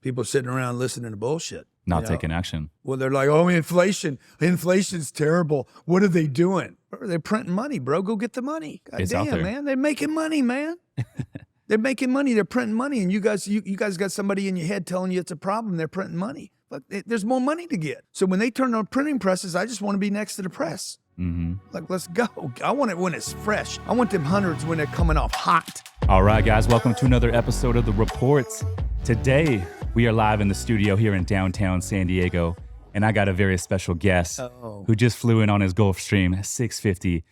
People sitting around listening to bullshit. Not taking action. Well, they're like, oh, inflation's terrible. What are they doing? They're printing money, bro. Go get the money. God It's out damn, there. man. They're making money, man. They're making money. They're printing money. And you guys got somebody in your head telling you it's a problem. They're printing money. But there's more money to get. So when they turn on printing presses, I just want to be next to the press. Mm-hmm. Like, let's go. I want it when it's fresh. I want them hundreds when they're coming off hot. All right, guys. Welcome to another episode of The Reports. Today, we are live in the studio here in downtown San Diego, and I got a very special guest who just flew in on his Gulfstream 650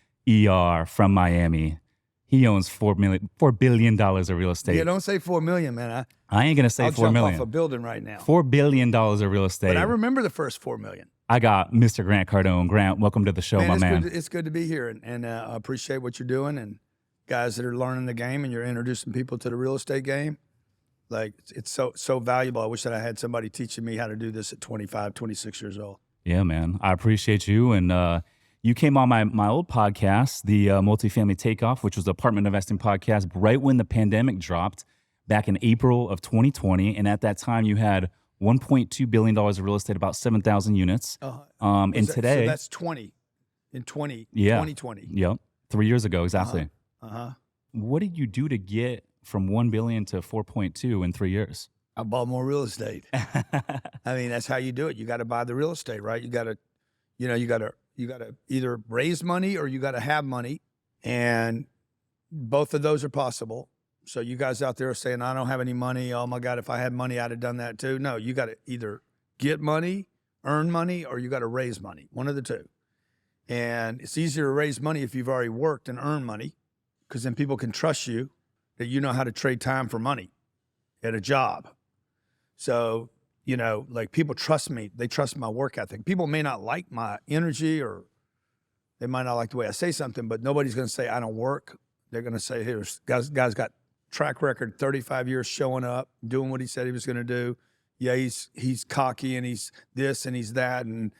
ER from Miami. He owns $4 billion of real estate. Yeah, don't say 4 million, man. I ain't going to say I'll 4 jump million. off a building right now. $4 billion of real estate. But I remember the first 4 million. I got Mr. Grant Cardone. Grant, welcome to the show, my man. It's good to be here, and I appreciate what you're doing. And guys that are learning the game and you're introducing people to the real estate game, like it's so valuable. I wish that I had somebody teaching me how to do this at 25, 26 years old. Yeah, man. I appreciate you. And you came on my old podcast, the Multifamily Takeoff, which was the apartment investing podcast, right when the pandemic dropped back in April of 2020. And at that time, you had $1.2 billion of real estate, about 7,000 units. And today... So that's 2020. Yep. 3 years ago, exactly. Uh-huh. What did you do to get from 1 billion to 4.2 in 3 years? I bought more real estate. I mean, that's how you do it. You got to buy the real estate, right? You got to either raise money or you got to have money, and both of those are possible. So you guys out there are saying, I don't have any money. Oh my God, if I had money, I'd have done that too. No, you got to either get money, earn money, or you got to raise money. One of the two. And it's easier to raise money if you've already worked and earned money, because then people can trust you that you know how to trade time for money at a job. So, like people trust me. They trust my work ethic. People may not like my energy, or they might not like the way I say something, but nobody's going to say I don't work. They're going to say, here's guys got track record, 35 years showing up, doing what he said he was going to do. Yeah, he's cocky and he's this and he's that and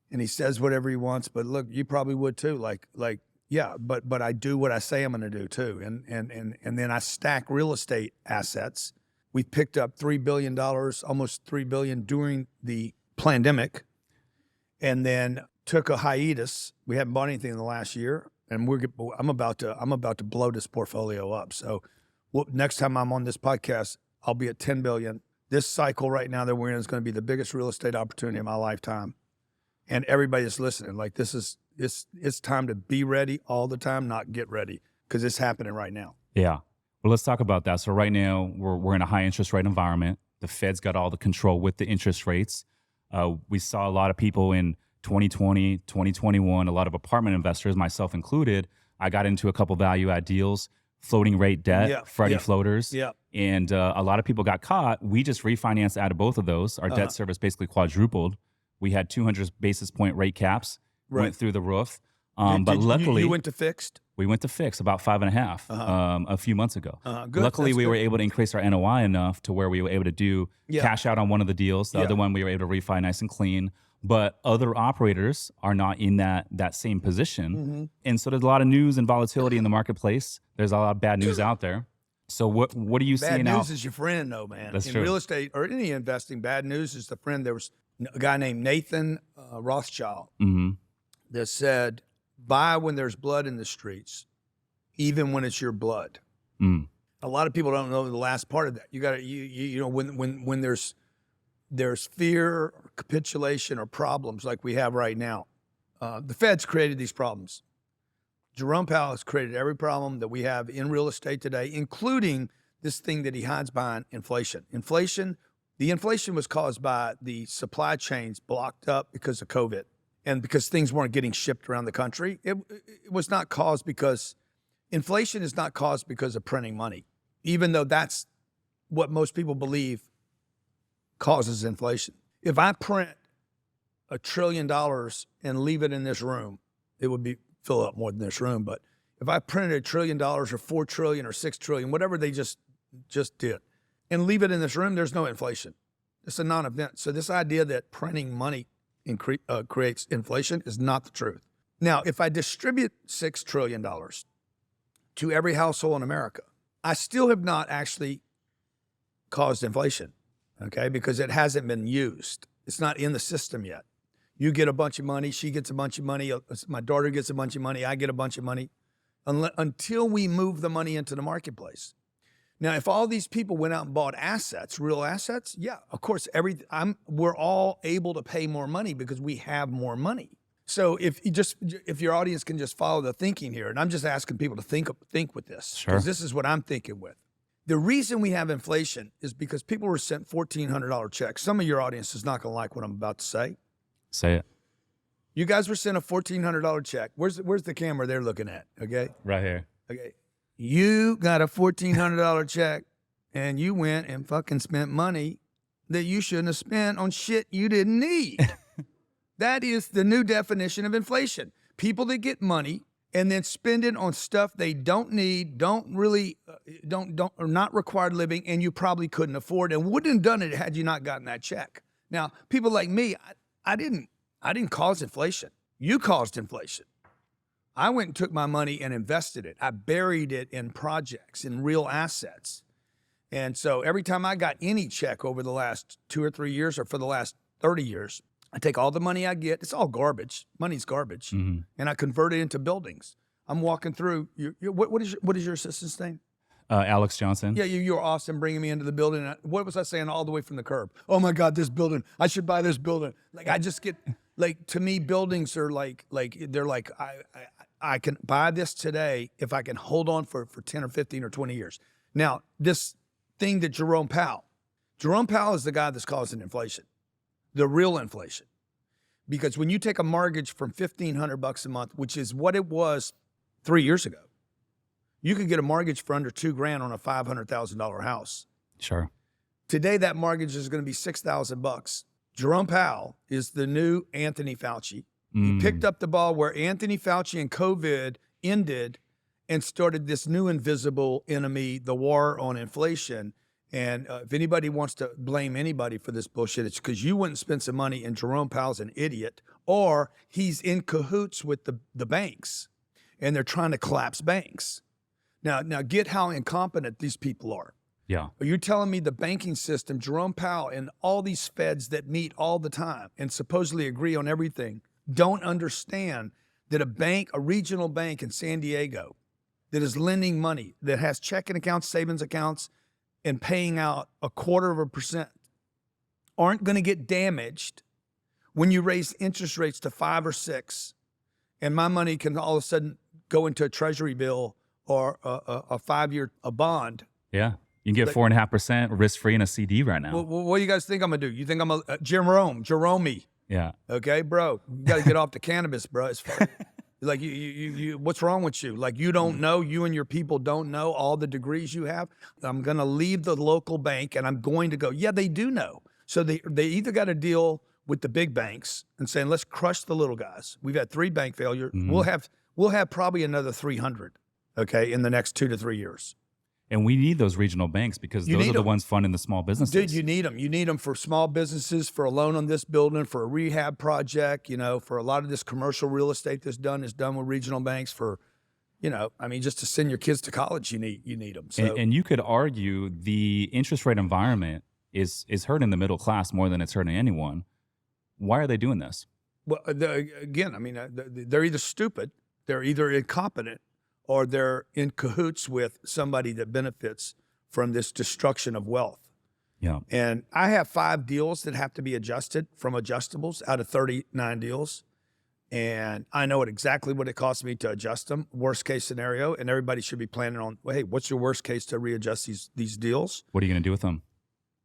he says whatever he wants. But look, you probably would too. Like yeah, but I do what I say I'm going to do too. And then I stack real estate assets. We picked up $3 billion, almost $3 billion during the pandemic, and then took a hiatus. We haven't bought anything in the last year, and I'm about to blow this portfolio up. So next time I'm on this podcast, I'll be at 10 billion. This cycle right now that we're in is going to be the biggest real estate opportunity of my lifetime. And everybody that's listening, like it's time to be ready all the time, not get ready, because it's happening right now. Yeah. Well, let's talk about that. So right now we're in a high interest rate environment. The Fed's got all the control with the interest rates. We saw a lot of people in 2020, 2021, a lot of apartment investors, myself included. I got into a couple value add deals, floating rate debt, Freddie floaters. Yeah. And a lot of people got caught. We just refinanced out of both of those. Our debt service basically quadrupled. We had 200 basis point rate caps, went through the roof. But luckily, you went to fixed? We went to fixed about 5.5 a few months ago. Good. Luckily, we were able to increase our NOI enough to where we were able to do cash out on one of the deals. The other one we were able to refi nice and clean. But other operators are not in that same position. Mm-hmm. And so there's a lot of news and volatility in the marketplace. There's a lot of bad news out there. So what are you seeing now? Bad news is your friend, though, man. That's in true. Real estate or any investing, bad news is the friend. There was a guy named Nathan Rothschild that said, buy when there's blood in the streets, even when it's your blood. A lot of people don't know the last part of that. You got to, when there's fear, or capitulation, or problems like we have right now. The Fed's created these problems. Jerome Powell has created every problem that we have in real estate today, including this thing that he hides behind, inflation. The inflation was caused by the supply chains blocked up because of COVID and because things weren't getting shipped around the country. It was not caused because inflation is not caused because of printing money, even though that's what most people believe causes inflation. If I print $1 trillion and leave it in this room, it would fill up more than this room. But if I printed $1 trillion or 4 trillion or 6 trillion, whatever they just did, and leave it in this room, there's no inflation. It's a non-event. So this idea that printing money creates inflation is not the truth. Now, if I distribute $6 trillion to every household in America, I still have not actually caused inflation. okay? Because it hasn't been used. It's not in the system yet. You get a bunch of money, she gets a bunch of money, my daughter gets a bunch of money, I get a bunch of money, until we move the money into the marketplace. Now, if all these people went out and bought assets, real assets, yeah, of course, we're all able to pay more money because we have more money. So if your audience can just follow the thinking here, and I'm just asking people to think with this, because this is what I'm thinking with. The reason we have inflation is because people were sent $1,400 checks. Some of your audience is not going to like what I'm about to say. Say it. You guys were sent a $1,400 check. Where's the camera they're looking at? Okay. Right here. Okay. You got a $1,400 check and you went and fucking spent money that you shouldn't have spent on shit you didn't need. That is the new definition of inflation. People that get money and then spend it on stuff they don't need, are not required living, and you probably couldn't afford and wouldn't have done it had you not gotten that check. Now, people like me, I didn't cause inflation. You caused inflation. I went and took my money and invested it. I buried it in projects, in real assets. And so every time I got any check over the last 2 or 3 years or for the last 30 years, I take all the money I get. It's all garbage. Money's garbage. Mm-hmm. And I convert it into buildings. I'm walking through. What is your assistant's name? Alex Johnson. Yeah, you're awesome bringing me into the building. What was I saying all the way from the curb? Oh my God, this building. I should buy this building. Like I just get, like, to me, buildings are like they're like, I can buy this today if I can hold on for 10 or 15 or 20 years. Now, this thing that Jerome Powell is the guy that's causing inflation, the real inflation. Because when you take a mortgage from $1,500 a month, which is what it was 3 years ago, you could get a mortgage for under $2,000 on a $500,000 house. Sure. Today, that mortgage is going to be $6,000. Jerome Powell is the new Anthony Fauci. He picked up the ball where Anthony Fauci and COVID ended and started this new invisible enemy, the war on inflation. And if anybody wants to blame anybody for this bullshit, it's because you wouldn't spend some money and Jerome Powell's an idiot, or he's in cahoots with the banks and they're trying to collapse banks. Now get how incompetent these people are. Yeah. Are you telling me the banking system, Jerome Powell and all these feds that meet all the time and supposedly agree on everything, don't understand that a regional bank in San Diego that is lending money, that has checking accounts, savings accounts, and paying out 0.25% aren't going to get damaged when you raise interest rates to 5 or 6, and my money can all of a sudden go into a treasury bill or a 5-year bond. Yeah. You can get 4.5% risk-free in a CD right now. Well, what do you guys think I'm going to do? You think I'm a Jerome-y? Yeah. Okay, bro. You got to get off the cannabis, bro. It's fun. Like, you, what's wrong with you? Like, you don't know, you and your people don't know all the degrees you have. I'm going to leave the local bank and I'm going to go, yeah, they do know. So they either got to deal with the big banks and saying, let's crush the little guys. We've had 3 bank failures. Mm-hmm. We'll have probably another 300, okay, in the next 2 to 3 years. And we need those regional banks because those are the ones funding the small businesses. Dude, you need them. You need them for small businesses, for a loan on this building, for a rehab project, for a lot of this commercial real estate that's done is done with regional banks for, just to send your kids to college, you need them. So, and you could argue the interest rate environment is hurting the middle class more than it's hurting anyone. Why are they doing this? Well, they're either stupid, they're either incompetent, or they're in cahoots with somebody that benefits from this destruction of wealth. Yeah. And I have 5 deals that have to be adjusted from adjustables out of 39 deals. And I know exactly what it costs me to adjust them, worst case scenario. And everybody should be planning on, well, hey, what's your worst case to readjust these deals? What are you going to do with them?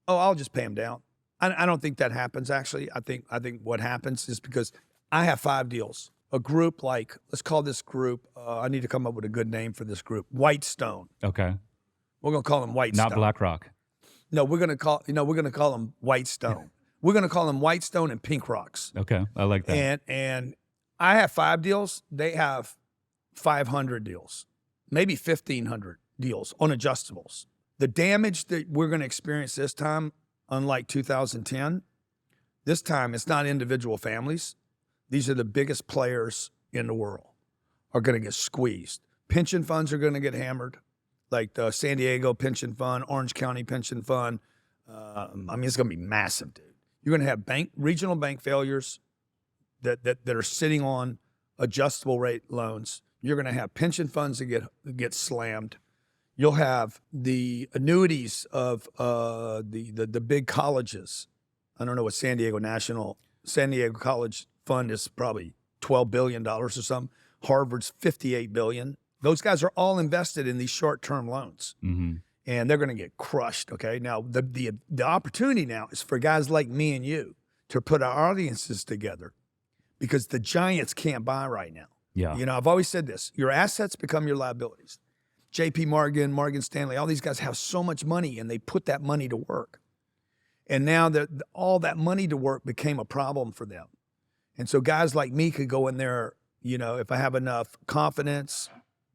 Oh, I'll just pay them down. I don't think that happens, actually. I think what happens is because I have 5 deals. A group like, let's call this group, I need to come up with a good name for this group, Whitestone. Okay. We're going to call them Whitestone. Not BlackRock. No, we're going to call them Whitestone. We're going to call them Whitestone and Pink Rocks. Okay, I like that. And I have 5 deals. They have 500 deals, maybe 1,500 deals on adjustables. The damage that we're going to experience this time, unlike 2010, this time it's not individual families. These are the biggest players in the world are going to get squeezed. Pension funds are going to get hammered, like the San Diego Pension Fund, Orange County Pension Fund, I mean, it's going to be massive, dude. You're going to have regional bank failures that are sitting on adjustable rate loans. You're going to have pension funds that get slammed. You'll have the annuities of the big colleges. I don't know what San Diego College Fund is, probably $12 billion or something. Harvard's $58 billion. Those guys are all invested in these short-term loans. Mm-hmm. And they're going to get crushed, okay? Now, the opportunity now is for guys like me and you to put our audiences together, because the giants can't buy right now. Yeah. You know, I've always said this. Your assets become your liabilities. JP Morgan, Morgan Stanley, all these guys have so much money, and they put that money to work. And now all that money to work became a problem for them. And so guys like me could go in there, you know, if I have enough confidence,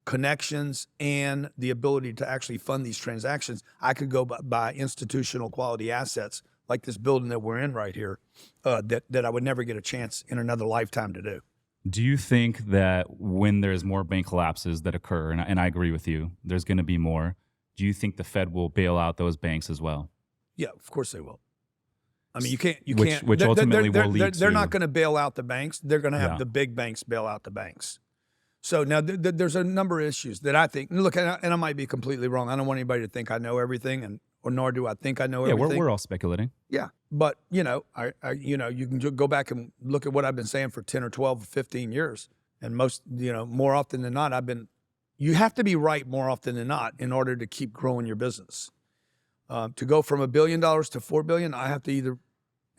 connections, and the ability to actually fund these transactions, I could go buy institutional quality assets like this building that we're in right here, that I would never get a chance in another lifetime to do. Do you think that when there's more bank collapses that occur, and I agree with you, there's going to be more, do you think the Fed will bail out those banks as well? Yeah, of course they will. I mean, Which ultimately will lead to... They're not going to bail out the banks. They're going to have the big banks bail out the banks. So now there's a number of issues that I think, look, and I might be completely wrong. I don't want anybody to think I know everything, or nor do I think I know everything. Yeah, we're all speculating. Yeah, but you know, you can go back and look at what I've been saying for 10 or 12 or 15 years, and more often than not, you have to be right more often than not in order to keep growing your business. To go from $1 billion to $4 billion, I have to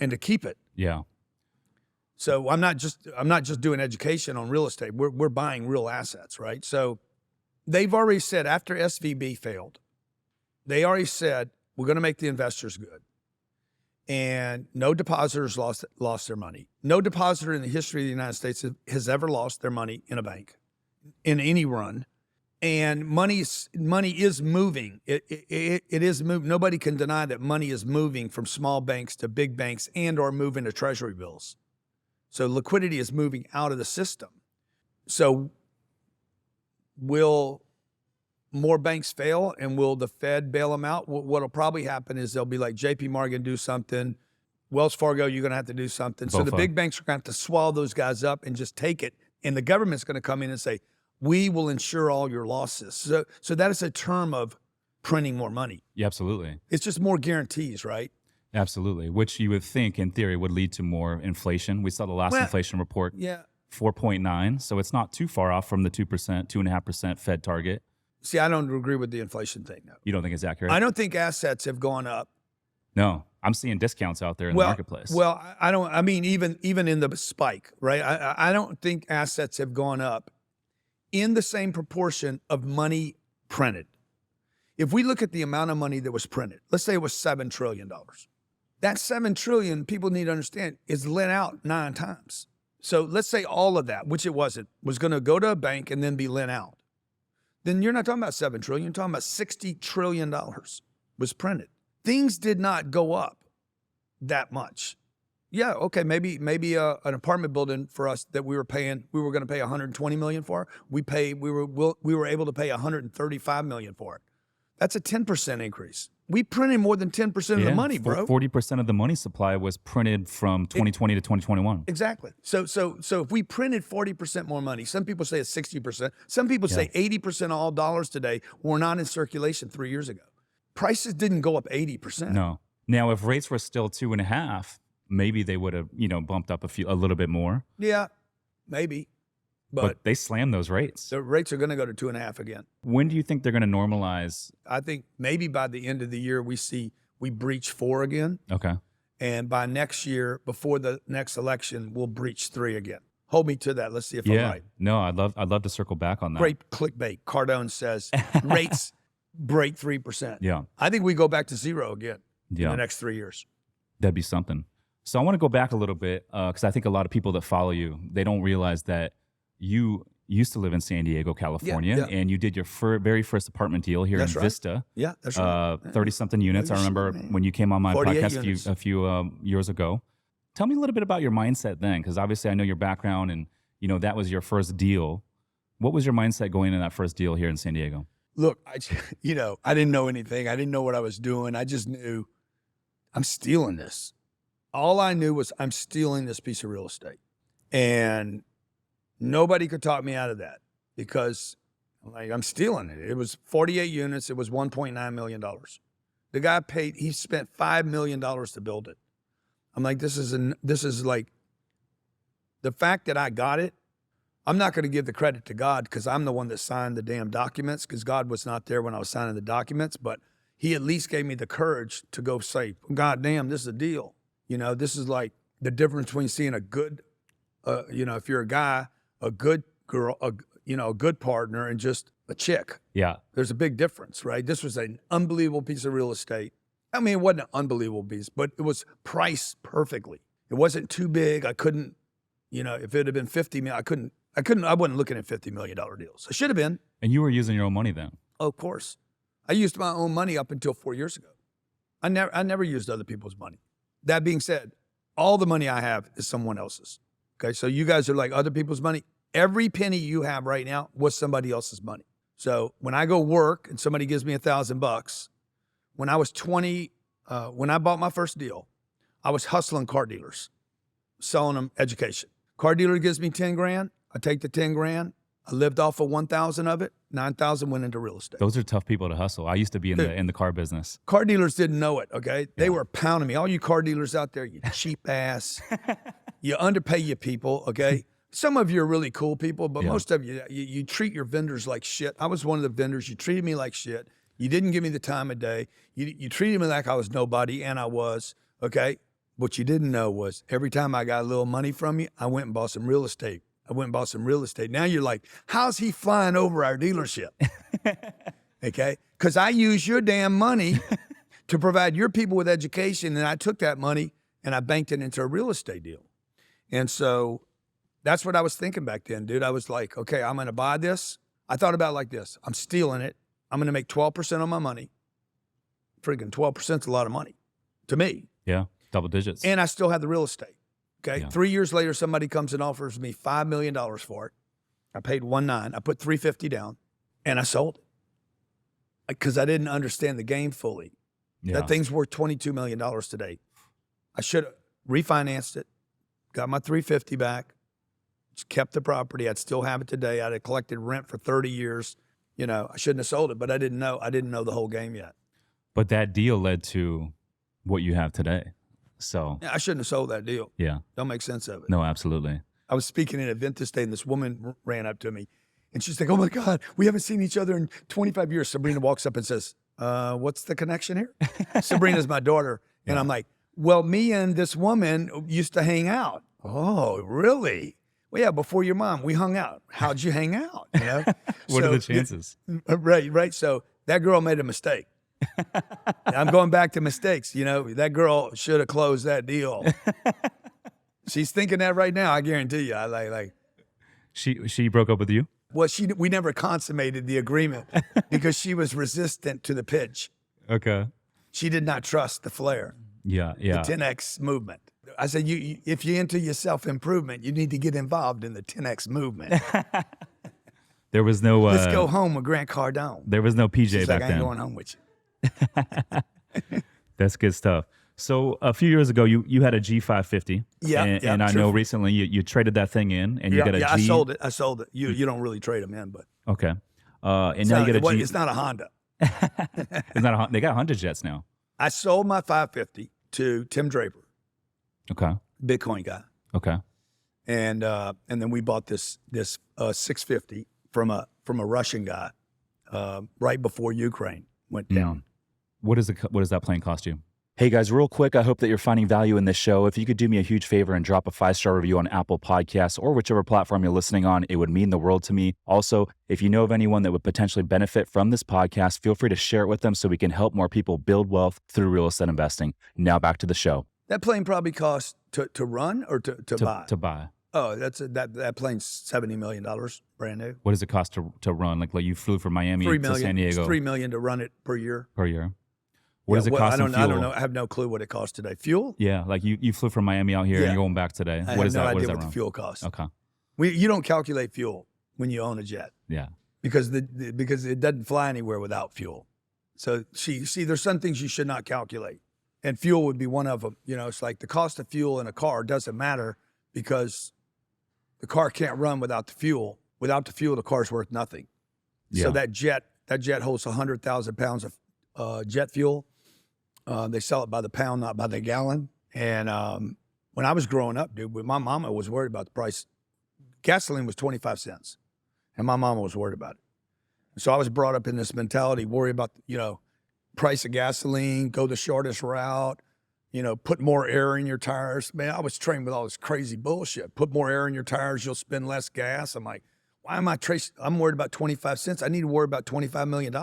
to keep it. Yeah. So I'm not just doing education on real estate. We're buying real assets, right? So they've already said, after SVB failed, they already said, we're going to make the investors good. And no depositors lost their money. No depositor in the history of the United States has ever lost their money in a bank, in any run. And money is moving. It is moving. Nobody can deny that money is moving from small banks to big banks or moving to treasury bills. So liquidity is moving out of the system. So will more banks fail, and will the Fed bail them out? What'll probably happen is they'll be like, JP Morgan, do something. Wells Fargo, you're going to have to do something. So the big banks are going to have to swallow those guys up and just take it. And the government's going to come in and say, we will insure all your losses. So that is a term of printing more money. Yeah, absolutely. It's just more guarantees, right? Absolutely, which you would think, in theory, would lead to more inflation. We saw the last inflation report, 4.9, so it's not too far off from the 2%, 2.5% Fed target. See, I don't agree with the inflation thing, no. You don't think it's accurate? I don't think assets have gone up. No, I'm seeing discounts out there in the marketplace. Well, I mean, even in the spike, right? I don't think assets have gone up in the same proportion of money printed. If we look at the amount of money that was printed, let's say it was $7 trillion. That $7 trillion, people need to understand, is lent out 9 times. So let's say all of that, which it wasn't, was going to go to a bank and then be lent out. Then you're not talking about $7 trillion, you're talking about $60 trillion was printed. Things did not go up that much. Yeah, okay, maybe an apartment building for us that we were going to pay $120 million for. We were able to pay $135 million for it. That's a 10% increase. We printed more than 10% of the money, bro. 40% of the money supply was printed from 2020 to 2021. Exactly. So if we printed 40% more money, some people say it's 60%. Some people say 80% of all dollars today were not in circulation 3 years ago. Prices didn't go up 80%. No. Now, if rates were still 2.5, maybe they would have, bumped up a little bit more. Yeah, maybe. But they slammed those rates. The rates are going to go to 2.5 again. When do you think they're going to normalize? I think maybe by the end of the year, we breach 4 again. Okay. And by next year, before the next election, we'll breach 3 again. Hold me to that. Let's see if I'm right. No, I'd love to circle back on that. Great clickbait. Cardone says rates break 3%. Yeah. I think we go back to 0 again in the next 3 years. That'd be something. So I want to go back a little bit because I think a lot of people that follow you, they don't realize that you used to live in San Diego, California, and you did your very first apartment deal here in Vista. Yeah, that's right. 30-something units. I remember when you came on my podcast a few years ago. Tell me a little bit about your mindset then, because obviously I know your background and, that was your first deal. What was your mindset going into that first deal here in San Diego? Look, I didn't know anything. I didn't know what I was doing. I just knew I'm stealing this. All I knew was I'm stealing this piece of real estate. And nobody could talk me out of that because I'm stealing it. It was 48 units. It was $1.9 million. The guy he spent $5 million to build it. I'm like, this is like, the fact that I got it, I'm not going to give the credit to God because I'm the one that signed the damn documents because God was not there when I was signing the documents, but he at least gave me the courage to go say, God damn, this is a deal. This is like the difference between seeing a good, if you're a guy, a good girl, a good partner and just a chick. Yeah. There's a big difference, right? This was an unbelievable piece of real estate. I mean, it wasn't an unbelievable piece, but it was priced perfectly. It wasn't too big. I couldn't, if it had been 50 million, I wasn't looking at $50 million deals. I should have been. And you were using your own money then? Oh, of course. I used my own money up until 4 years ago. I never used other people's money. That being said, all the money I have is someone else's. Okay, so you guys are like other people's money. Every penny you have right now was somebody else's money. So when I go work and somebody gives me $1,000, when I was 20, when I bought my first deal, I was hustling car dealers, selling them education. Car dealer gives me 10 grand. I take the 10 grand. I lived off of 1,000 of it. 9,000 went into real estate. Those are tough people to hustle. I used to be in the car business. Car dealers didn't know it, okay? They were pounding me. All you car dealers out there, you cheap ass. You underpay your people, okay? Some of you are really cool people, but most of you treat your vendors like shit. I was one of the vendors. You treated me like shit. You didn't give me the time of day. You treated me like I was nobody, and I was, okay? What you didn't know was every time I got a little money from you, I went and bought some real estate. Now you're like, how's he flying over our dealership? Okay? Because I use your damn money to provide your people with education, and I took that money and I banked it into a real estate deal. And so that's what I was thinking back then, dude. I was like, okay, I'm going to buy this. I thought about it like this. I'm stealing it. I'm going to make 12% on my money. Freaking 12% is a lot of money to me. Yeah, double digits. And I still have the real estate. Okay. Yeah. 3 years later, somebody comes and offers me $5 million for it. I paid 1.9. I put 350 down and I sold it because I didn't understand the game fully. Yeah. That thing's worth $22 million today. I should have refinanced it, got my 350 back, just kept the property. I'd still have it today. I'd have collected rent for 30 years. I shouldn't have sold it, but I didn't know. I didn't know the whole game yet. But that deal led to what you have today. So yeah, I shouldn't have sold that deal. Yeah. Don't make sense of it. No, absolutely. I was speaking at an event this day, and this woman ran up to me, and she's like, oh, my God, we haven't seen each other in 25 years. Sabrina walks up and says, what's the connection here? Sabrina's my daughter. And I'm like, well, me and this woman used to hang out. Oh, really? Well, yeah, before your mom, we hung out. How'd you hang out? What are the chances? Right. So that girl made a mistake. I'm going back to mistakes. That girl should have closed that deal. She's thinking that right now. I guarantee you. I like. She broke up with you? Well, we never consummated the agreement because she was resistant to the pitch. Okay. She did not trust the flair. Yeah. The 10X movement. I said, if you're into your self-improvement, you need to get involved in the 10X movement. There was no. Let's go home with Grant Cardone. There was no PJ She's back like, I ain't then. going home with you. That's good stuff. So a few years ago, you had a G550. And I know recently you traded that thing in, and you got a G. I sold it. You don't really trade them in, but okay. And now you get a G. It's not a Honda. It's not a Honda. They got Honda jets now. I sold my 550 to Tim Draper. Okay. Bitcoin guy. Okay. And then we bought this 650 from a Russian guy right before Ukraine went down. What does that plane cost you? Hey guys, real quick, I hope that you're finding value in this show. If you could do me a huge favor and drop a 5-star review on Apple Podcasts or whichever platform you're listening on, it would mean the world to me. Also, if you know of anyone that would potentially benefit from this podcast, feel free to share it with them so we can help more people build wealth through real estate investing. Now back to the show. That plane probably cost to run or to buy? To buy. Oh, that plane's $70 million, brand new. What does it cost to run? Like you flew from Miami to San Diego. It's $3 million to run it per year. What does it cost in fuel? I don't know. I have no clue what it costs today. Fuel? Yeah, like you flew from Miami out here and you're going back today. What is that? I have no idea what the fuel costs. Okay. You don't calculate fuel when you own a jet. Yeah. Because it doesn't fly anywhere without fuel. So see, there's some things you should not calculate. And fuel would be one of them. You know, it's like the cost of fuel in a car doesn't matter because the car can't run without the fuel. Without the fuel, the car's worth nothing. Yeah. So that jet holds 100,000 pounds of jet fuel. They sell it by the pound, not by the gallon. And when I was growing up, dude, my mama was worried about the price. Gasoline was 25 cents, and my mama was worried about it. So I was brought up in this mentality, worry about, you know, price of gasoline, go the shortest route, you know, put more air in your tires. Man, I was trained with all this crazy bullshit. Put more air in your tires, you'll spend less gas. I'm like, why am I'm worried about 25 cents. I need to worry about $25 million.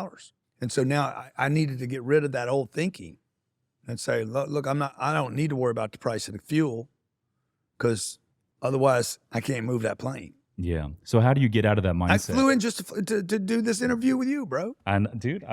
And so now I needed to get rid of that old thinking and say, look, I don't need to worry about the price of the fuel because otherwise I can't move that plane. Yeah. So how do you get out of that mindset? I flew in just to do this interview with you, bro. And dude,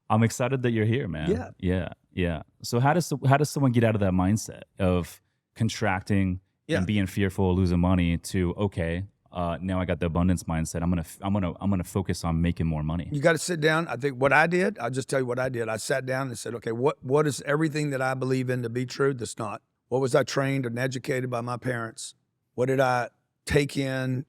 I'm excited that you're here, man. Yeah. Yeah. Yeah. So how does someone get out of that mindset of contracting and being fearful of losing money to, okay, now I got the abundance mindset. I'm gonna focus on making more money. You got to sit down. I think what I did, I'll just tell you what I did. I sat down and said, okay, what is everything that I believe in to be true that's not? What was I trained and educated by my parents? What did I take in,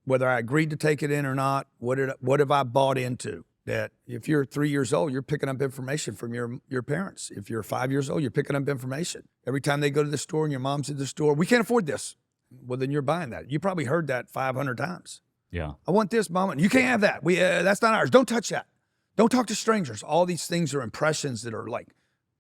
whether I agreed to take it in or not? What have I bought into? That if you're 3 years old, you're picking up information from your parents. If you're 5 years old, you're picking up information. Every time they go to the store and your mom's at the store, we can't afford this. Well, then you're buying that. You probably heard that 500 times. Yeah. I want this, Mama. You can't have that. That's not ours. Don't touch that. Don't talk to strangers. All these things are impressions that are like,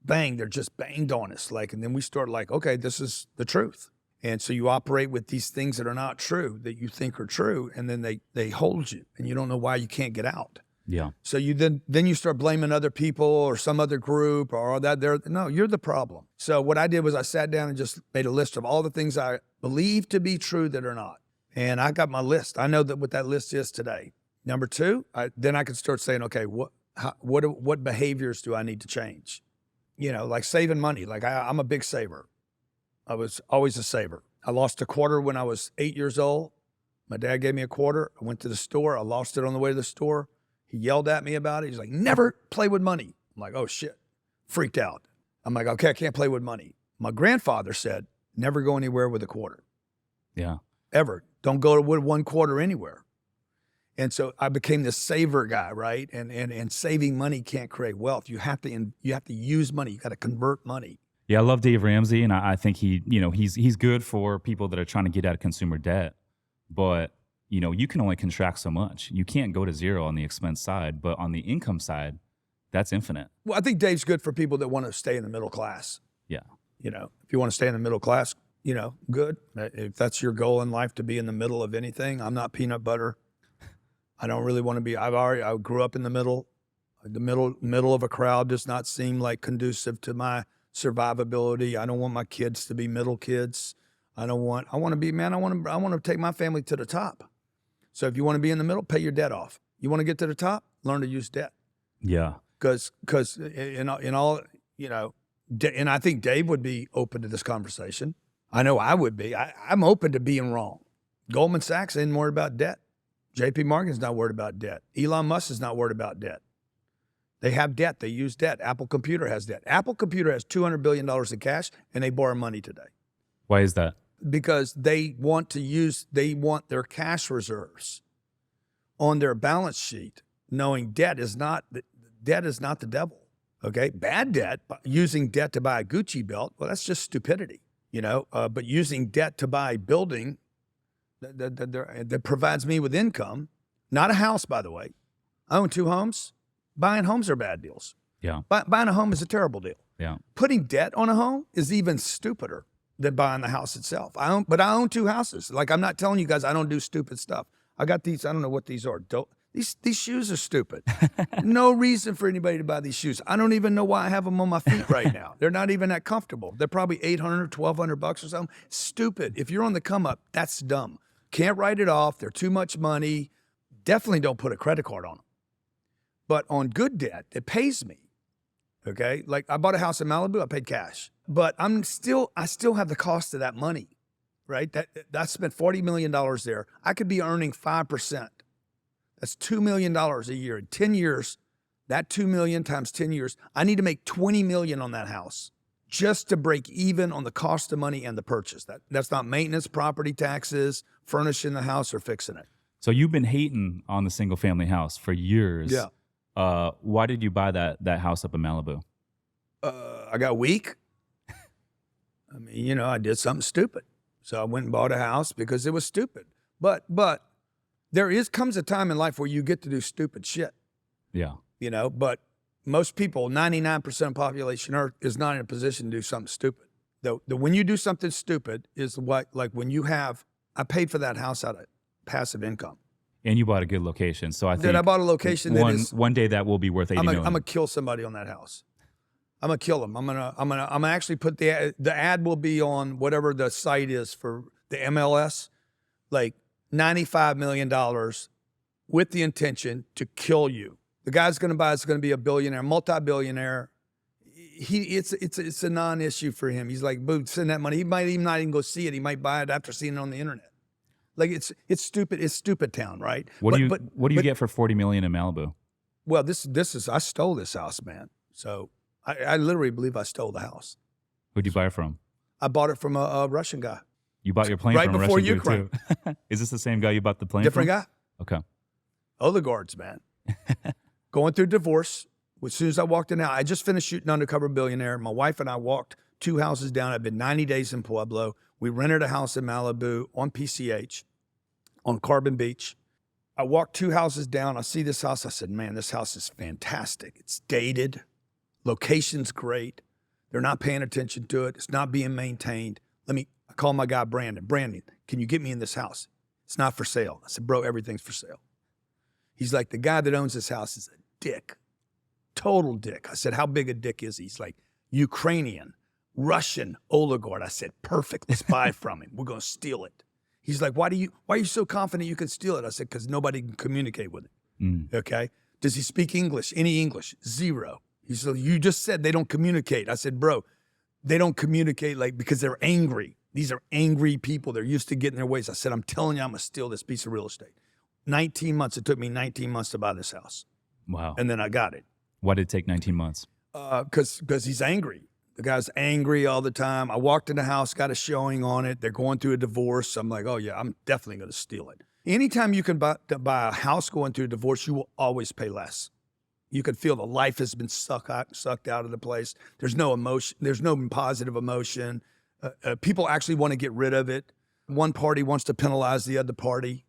bang, they're just banged on us. Like, and then we start like, okay, this is the truth. And so you operate with these things that are not true, that you think are true, and then they hold you, and you don't know why you can't get out. Yeah. So you then you start blaming other people or some other group or that. No, you're the problem. So what I did was I sat down and just made a list of all the things I believe to be true that are not. And I got my list. I know that what that list is today. Number two, then I could start saying, okay, what behaviors do I need to change? You know, like saving money. Like I'm a big saver. I was always a saver. I lost a quarter when I was 8 years old. My dad gave me a quarter. I went to the store. I lost it on the way to the store. He yelled at me about it. He's like, never play with money. I'm like, oh shit, freaked out. I'm like, okay, I can't play with money. My grandfather said, never go anywhere with a quarter. Yeah. Ever. Don't go with 1 quarter anywhere. And so I became this saver guy, right? And saving money can't create wealth. You have to use money. You got to convert money. Yeah, I love Dave Ramsey, and I think he's good for people that are trying to get out of consumer debt. But you can only contract so much. You can't go to zero on the expense side, but on the income side, that's infinite. Well, I think Dave's good for people that want to stay in the middle class. Yeah. If you want to stay in the middle class, good. If that's your goal in life, to be in the middle of anything, I'm not peanut butter. I don't really want to be. I grew up in the middle. The middle of a crowd does not seem like conducive to my survivability. I don't want my kids to be middle kids. I want to take my family to the top. So if you want to be in the middle, pay your debt off. You want to get to the top, learn to use debt. Yeah. Because in all, and I think Dave would be open to this conversation. I know I would be. I'm open to being wrong. Goldman Sachs ain't worried about debt. JP Morgan's not worried about debt. Elon Musk is not worried about debt. They have debt. They use debt. Apple Computer has debt. Apple Computer has $200 billion in cash, and they borrow money today. Why is that? Because they want their cash reserves on their balance sheet, knowing debt is not the devil. Okay, bad debt, using debt to buy a Gucci belt, well, that's just stupidity, But using debt to buy a building that provides me with income, not a house, by the way. I own 2 homes. Buying homes are bad deals. Yeah. Buying a home is a terrible deal. Yeah. Putting debt on a home is even stupider than buying the house itself. I own 2 houses. Like, I'm not telling you guys I don't do stupid stuff. I got these, I don't know what these are. These shoes are stupid. No reason for anybody to buy these shoes. I don't even know why I have them on my feet right now. They're not even that comfortable. They're probably $800, $1,200 or something. Stupid. If you're on the come up, that's dumb. Can't write it off. They're too much money. Definitely don't put a credit card on them. But on good debt, it pays me. Okay? Like, I bought a house in Malibu, I paid cash. But I still have the cost of that money, right? I spent $40 million there. I could be earning 5%. That's $2 million a year. In 10 years, that $2 million times 10 years, I need to make $20 million on that house just to break even on the cost of money and the purchase. That's not maintenance, property taxes, furnishing the house, or fixing it. So you've been hating on the single family house for years. Yeah. Why did you buy that house up in Malibu? I got weak. I mean, I did something stupid. So I went and bought a house because it was stupid. But comes a time in life where you get to do stupid shit. Yeah. But most people, 99% of the population Earth, is not in a position to do something stupid. When you do something stupid is like when you I paid for that house out of passive income. And you bought a good location. So I think I bought a location one day that will be worth $80 million. I'm gonna kill somebody on that house. I'm gonna kill them. I'm gonna actually put the ad will be on whatever the site is for the MLS, like $95 million with the intention to kill you. The guy's gonna buy is gonna be a billionaire, multi-billionaire. It's a non-issue for him. He's like, boo, send that money. He might even not even go see it. He might buy it after seeing it on the internet. Like it's stupid. It's stupid town, right? What do you get for $40 million in Malibu? Well, this is I stole this house, man. So I literally believe I stole the house. Who'd you buy it from? I bought it from a Russian guy. You bought your plane right from a before Russian Ukraine. dude too. Is this the same guy you bought the plane Different from? guy. Okay. Oligarchs, man. Going through divorce. As soon as I walked in, I just finished shooting Undercover Billionaire. My wife and I walked 2 houses down. I've been 90 days in Pueblo. We rented a house in Malibu on PCH, on Carbon Beach. I walked 2 houses down. I see this house. I said, man, this house is fantastic. It's dated. Location's great. They're not paying attention to it. It's not being maintained. I call my guy, Brandon. Brandon, can you get me in this house? It's not for sale. I said, bro, everything's for sale. He's like, the guy that owns this house is a dick. Total dick. I said, how big a dick is he? He's like, Ukrainian, Russian oligarch. I said, perfect. Let's buy it from him. We're going to steal it. He's like, why are you so confident you can steal it? I said, because nobody can communicate with it. Okay. Does he speak English? Any English? Zero. He said, you just said they don't communicate. I said, bro, they don't communicate because they're angry. These are angry people. They're used to getting their ways. I said, I'm telling you, I'm going to steal this piece of real estate. 19 months. It took me 19 months to buy this house. Wow. And then I got it. Why did it take 19 months? Because he's angry. The guy's angry all the time. I walked in the house, got a showing on it. They're going through a divorce. I'm like, oh yeah, I'm definitely going to steal it. Anytime you can buy a house going through a divorce, you will always pay less. You can feel the life has been sucked out of the place. There's no emotion. There's no positive emotion. People actually want to get rid of it. One party wants to penalize the other party.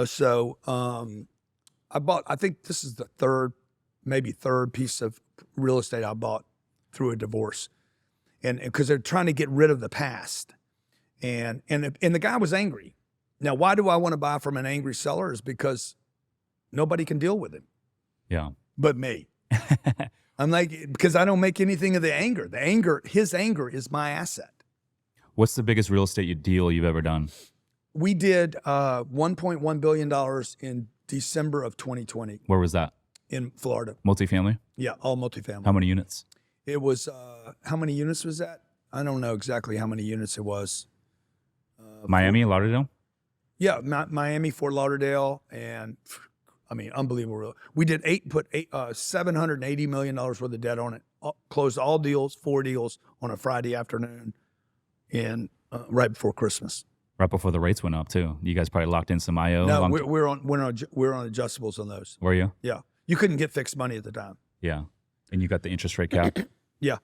So I think this is the third piece of real estate I bought through a divorce. And because they're trying to get rid of the past. And the guy was angry. Now, why do I want to buy from an angry seller? Is because nobody can deal with him. Yeah. But me. I'm like, because I don't make anything of the anger. His anger is my asset. What's the biggest real estate deal you've ever done? We did $1.1 billion in December of 2020. Where was that? In Florida. Multifamily? Yeah, all multifamily. How many units? It was, how many units was that? I don't know exactly how many units it was. Miami, Lauderdale? Yeah, Miami, Fort Lauderdale, and I mean, unbelievable. We did $780 million worth of debt on it. Closed all deals, 4 deals on a Friday afternoon, and right before Christmas. Right before the rates went up too. You guys probably locked in some IO. No, we're on adjustables on those. Were you? Yeah, you couldn't get fixed money at the time. Yeah, and you got the interest rate cap. Yeah,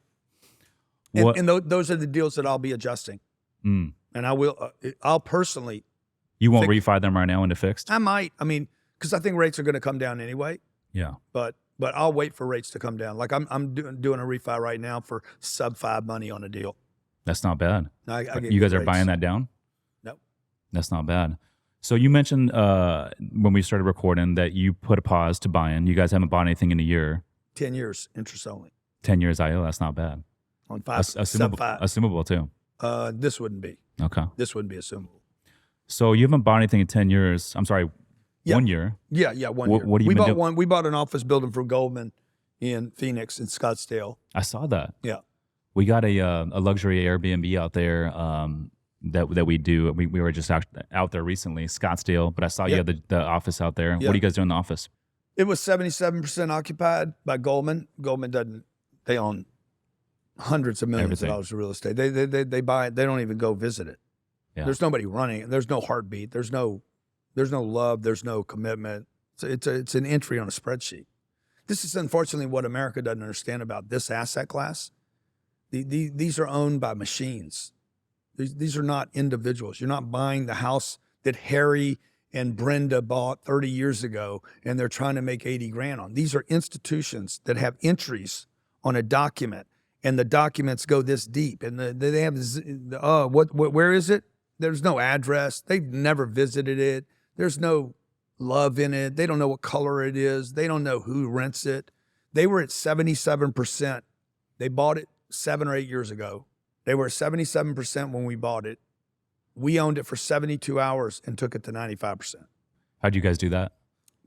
and those are the deals that I'll be adjusting. And I'll personally. You won't refi them right now into fixed? I might. I mean, because I think rates are going to come down anyway. Yeah. But I'll wait for rates to come down. Like I'm doing a refi right now for sub-5 money on a deal. That's not bad. You guys are buying that down? Nope. That's not bad. So you mentioned when we started recording that you put a pause to buying. You guys haven't bought anything in a year. 10 years interest only. 10 years IO. That's not bad. On sub-5. Assumable too. This wouldn't be. Okay. This wouldn't be assumable. So you haven't bought anything in 10 years. I'm sorry. Yeah. 1 year. Yeah, 1 year. What do you do? We bought an office building from Goldman in Phoenix in Scottsdale. I saw that. Yeah. We got a luxury Airbnb out there that we do. We were just out there recently, Scottsdale, but I saw you had the office out there. Yeah. What do you guys do in the office? It was 77% occupied by Goldman. Goldman doesn't, they own hundreds of millions Everything. of dollars of real estate. They buy it. They don't even go visit it. Yeah. There's nobody running it. There's no heartbeat. There's no love. There's no commitment. It's an entry on a spreadsheet. This is unfortunately what America doesn't understand about this asset class. These are owned by machines. These are not individuals. You're not buying the house that Harry and Brenda bought 30 years ago and they're trying to make 80 grand on. These are institutions that have entries on a document, and the documents go this deep, and they have where is it? There's no address. They've never visited it. There's no love in it. They don't know what color it is. They don't know who rents it. They were at 77%. They bought it 7 or 8 years ago. They were at 77% when we bought it. We owned it for 72 hours and took it to 95%. How'd you guys do that?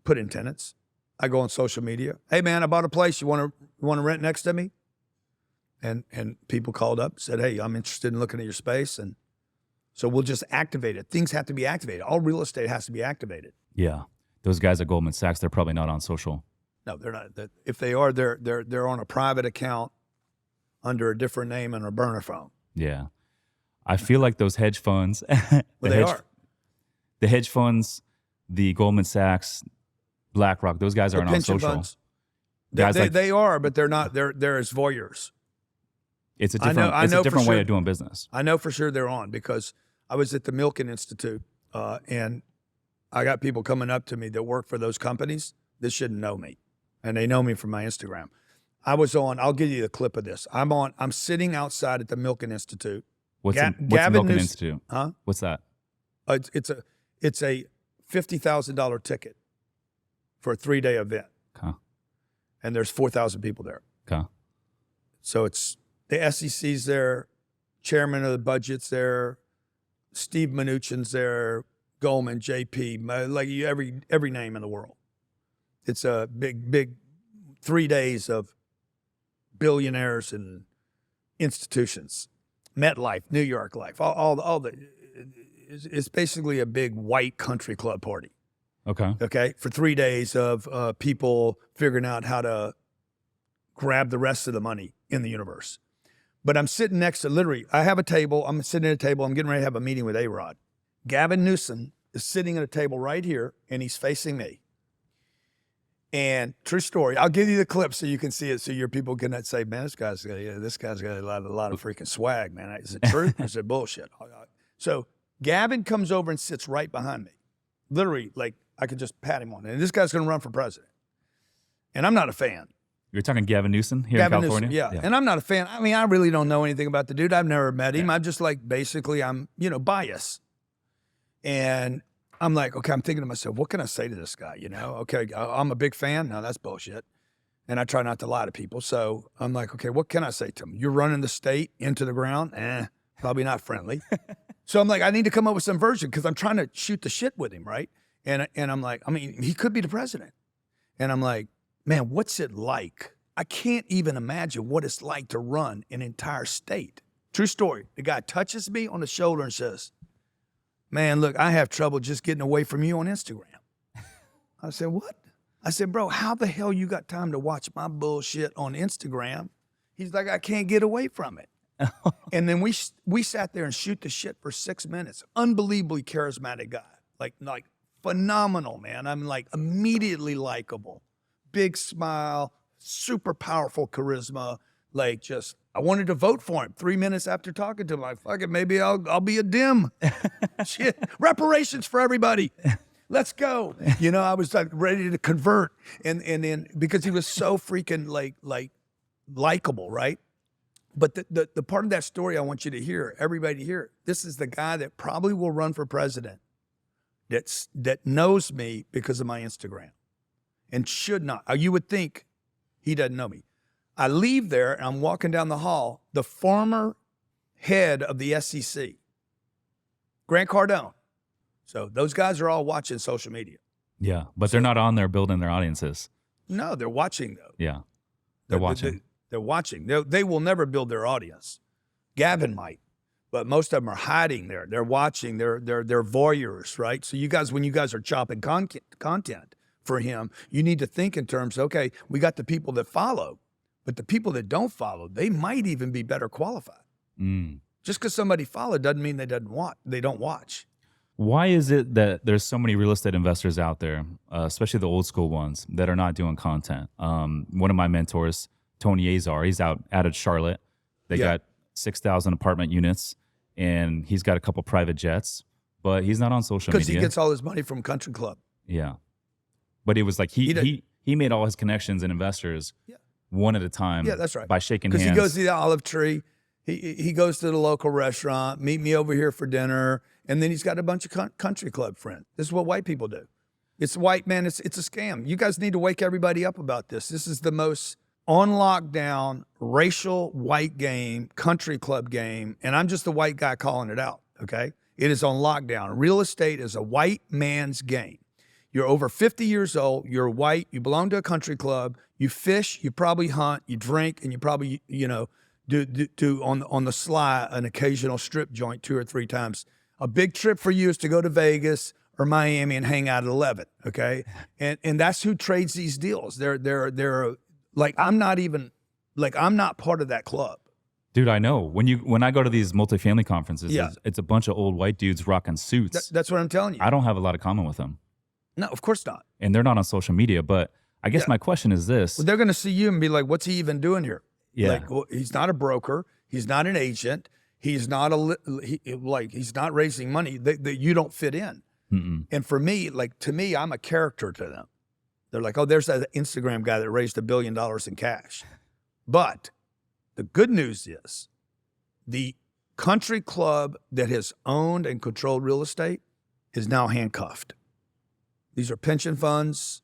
Put in tenants. I go on social media. Hey man, I bought a place. You want to rent next to me? And people called up, said, hey, I'm interested in looking at your space. And so we'll just activate it. Things have to be activated. All real estate has to be activated. Yeah. Those guys at Goldman Sachs, they're probably not on social. No, they're not. If they are, they're on a private account under a different name and a burner phone. Yeah. I feel like those hedge funds, are. The hedge funds, the Goldman Sachs, BlackRock, those guys aren't on social. Funds. They are, but they're not. They're as voyeurs. It's a different way of doing business. I know for sure they're on, because I was at the Milken Institute, and I got people coming up to me that work for those companies that shouldn't know me, and they know me from my Instagram. I'll give you the clip of this. I'm sitting outside at the Milken Institute. What's the Gavin Milken Institute? Huh? What's that? It's a $50,000 ticket for a 3-day event. Okay. And there's 4,000 people there. Okay. So it's the SEC's there, chairman of the budget's there, Steve Mnuchin's there, Goldman, JP, like every name in the world. It's a big 3 days of billionaires and institutions. MetLife, New York Life, all the. It's basically a big white country club party. Okay. For 3 days of people figuring out how to grab the rest of the money in the universe. But I'm sitting next to, literally, I have a table. I'm sitting at a table. I'm getting ready to have a meeting with A-Rod. Gavin Newsom is sitting at a table right here, and he's facing me. And true story, I'll give you the clip so you can see it, so your people can say, man, this guy's got a lot of freaking swag, man. Is it true? Is it bullshit? So Gavin comes over and sits right behind me. Literally, like, I could just pat him on it. And this guy's going to run for president. And I'm not a fan. You're talking Gavin Newsom here in California? Newsom, yeah. And I'm not a fan. I mean, I really don't know anything about the dude. I've never met him. I'm just like, basically, I'm, biased. And I'm like, okay, I'm thinking to myself, what can I say to this guy? Okay, I'm a big fan. No, that's bullshit. And I try not to lie to people. So I'm like, okay, what can I say to him? You're running the state into the ground? Probably not friendly. So I'm like, I need to come up with some version, because I'm trying to shoot the shit with him, right? And I'm like, I mean, he could be the president. And I'm like, man, what's it like? I can't even imagine what it's like to run an entire state. True story. The guy touches me on the shoulder and says, man, look, I have trouble just getting away from you on Instagram. I said, what? I said, bro, how the hell you got time to watch my bullshit on Instagram? He's like, I can't get away from it. And then we sat there and shoot the shit for 6 minutes. Unbelievably charismatic guy. Like phenomenal, man. I'm like immediately likable. Big smile, super powerful charisma. Like, just, I wanted to vote for him 3 minutes after talking to him. Like, fuck it, maybe I'll be a dim. Shit, reparations for everybody. Let's go. I was like ready to convert. And then, because he was so freaking like likable, right? But the part of that story I want you to hear, everybody to hear, this is the guy that probably will run for president that knows me because of my Instagram, and should not. You would think he doesn't know me. I leave there, and I'm walking down the hall. The former head of the SEC, Grant Cardone. So those guys are all watching social media. Yeah, but they're not on there building their audiences. No, they're watching, though. Yeah, they're watching. They're watching. They will never build their audience. Gavin might, but most of them are hiding there. They're watching. They're voyeurs, right? So you guys, when you guys are chopping content for him, you need to think in terms, okay, we got the people that follow, But the people that don't follow, they might even be better qualified. Mm. Just because somebody followed doesn't mean they don't watch. Why is it that there's so many real estate investors out there, especially the old school ones, that are not doing content? One of my mentors, Tony Azar, he's out of Charlotte. They got 6,000 apartment units, and he's got a couple private jets, but he's not on social media. Because he gets all his money from Country Club. Yeah. But it was like he made all his connections and investors one at a time. Yeah, that's right. By shaking hands. Because he goes to the Olive Tree. He goes to the local restaurant, meet me over here for dinner, and then he's got a bunch of country club friends. This is what white people do. It's white, man. It's a scam. You guys need to wake everybody up about this. This is the most on lockdown, racial white game, country club game, and I'm just the white guy calling it out, okay? It is on lockdown. Real estate is a white man's game. You're over 50 years old, you're white, you belong to a country club, you fish, you probably hunt, you drink, and you probably, do on the sly an occasional strip joint 2 or 3 times. A big trip for you is to go to Vegas or Miami and hang out at 11, okay? And that's who trades these deals. They're like, I'm not part of that club. Dude, I know. When I go to these multifamily conferences, it's a bunch of old white dudes rocking suits. That's what I'm telling you. I don't have a lot of common with them. No, of course not. And they're not on social media, but I guess my question is this. Well, they're going to see you and be like, what's he even doing here? Yeah. Like, well, he's not a broker. He's not an agent. He's not he's not raising money. That you don't fit in. Mm-mm. And for me, to me, I'm a character to them. They're like, oh, there's that Instagram guy that raised $1 billion in cash. But the good news is the country club that has owned and controlled real estate is now handcuffed. These are pension funds,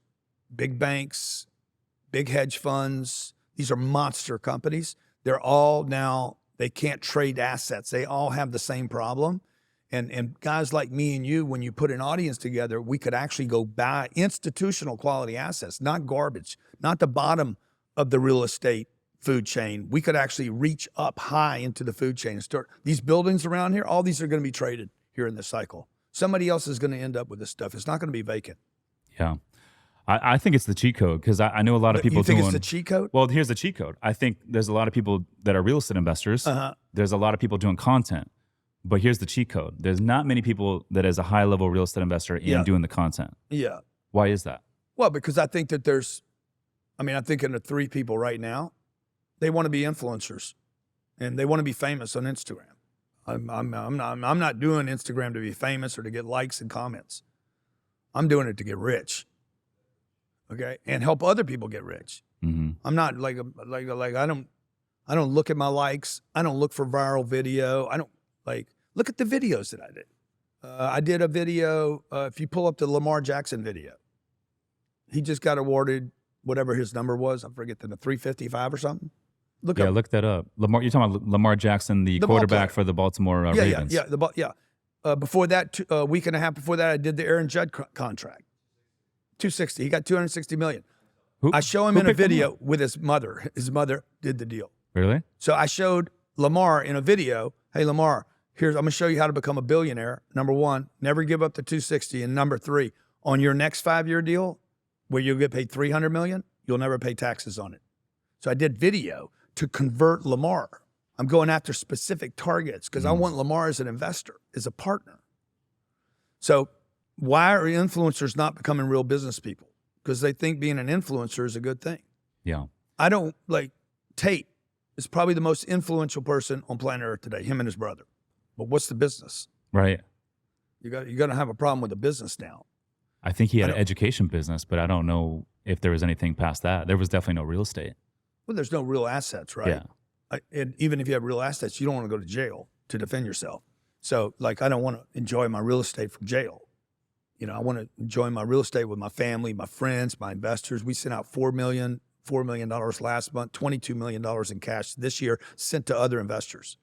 big banks, big hedge funds. These are monster companies. They're all now, they can't trade assets. They all have the same problem. And guys like me and you, when you put an audience together, we could actually go buy institutional quality assets, not garbage, not the bottom of the real estate food chain. We could actually reach up high into the food chain and start. These buildings around here, all these are going to be traded here in this cycle. Somebody else is going to end up with this stuff. It's not going to be vacant. Yeah. I think it's the cheat code because I know a lot of people doing. You think it's the cheat code? Well, here's the cheat code. I think there's a lot of people that are real estate investors. There's a lot of people doing content. But here's the cheat code. There's not many people that is a high-level real estate investor in doing the content. Yeah. Why is that? Well, because I think that I'm thinking of 3 people right now. They want to be influencers, and they want to be famous on Instagram. I'm not doing Instagram to be famous or to get likes and comments. I'm doing it to get rich, okay, and help other people get rich. Mm-hmm. I'm not like I don't look at my likes. I don't look for viral video. I don't look at the videos that I did. I did a video. If you pull up the Lamar Jackson video, he just got awarded whatever his number was. I forget the 355 or something. Look that up. You're talking about Lamar Jackson, the quarterback for the Baltimore Ravens. Before that, a week and a half before that, I did the Aaron Judd contract. 260. He got 260 million. I show him in a video with his mother. His mother did the deal. Really? So I showed Lamar in a video. Hey, Lamar, I'm going to show you how to become a billionaire. Number 1, never give up the 260. And number 3, on your next 5-year deal, where you'll get paid $300 million, you'll never pay taxes on it. So I did video to convert Lamar. I'm going after specific targets because I want Lamar as an investor, as a partner. So why are influencers not becoming real business people? Because they think being an influencer is a good thing. Yeah. I don't Tate is probably the most influential person on planet Earth today, him and his brother. But what's the business? Right. You're going to have a problem with the business now. I think he had an education business, but I don't know if there was anything past that. There was definitely no real estate. Well, there's no real assets, right? Yeah. And even if you have real assets, you don't want to go to jail to defend yourself. So, I don't want to enjoy my real estate from jail. I want to enjoy my real estate with my family, my friends, my investors. We sent out $4 million last month, $22 million in cash this year sent to other investors.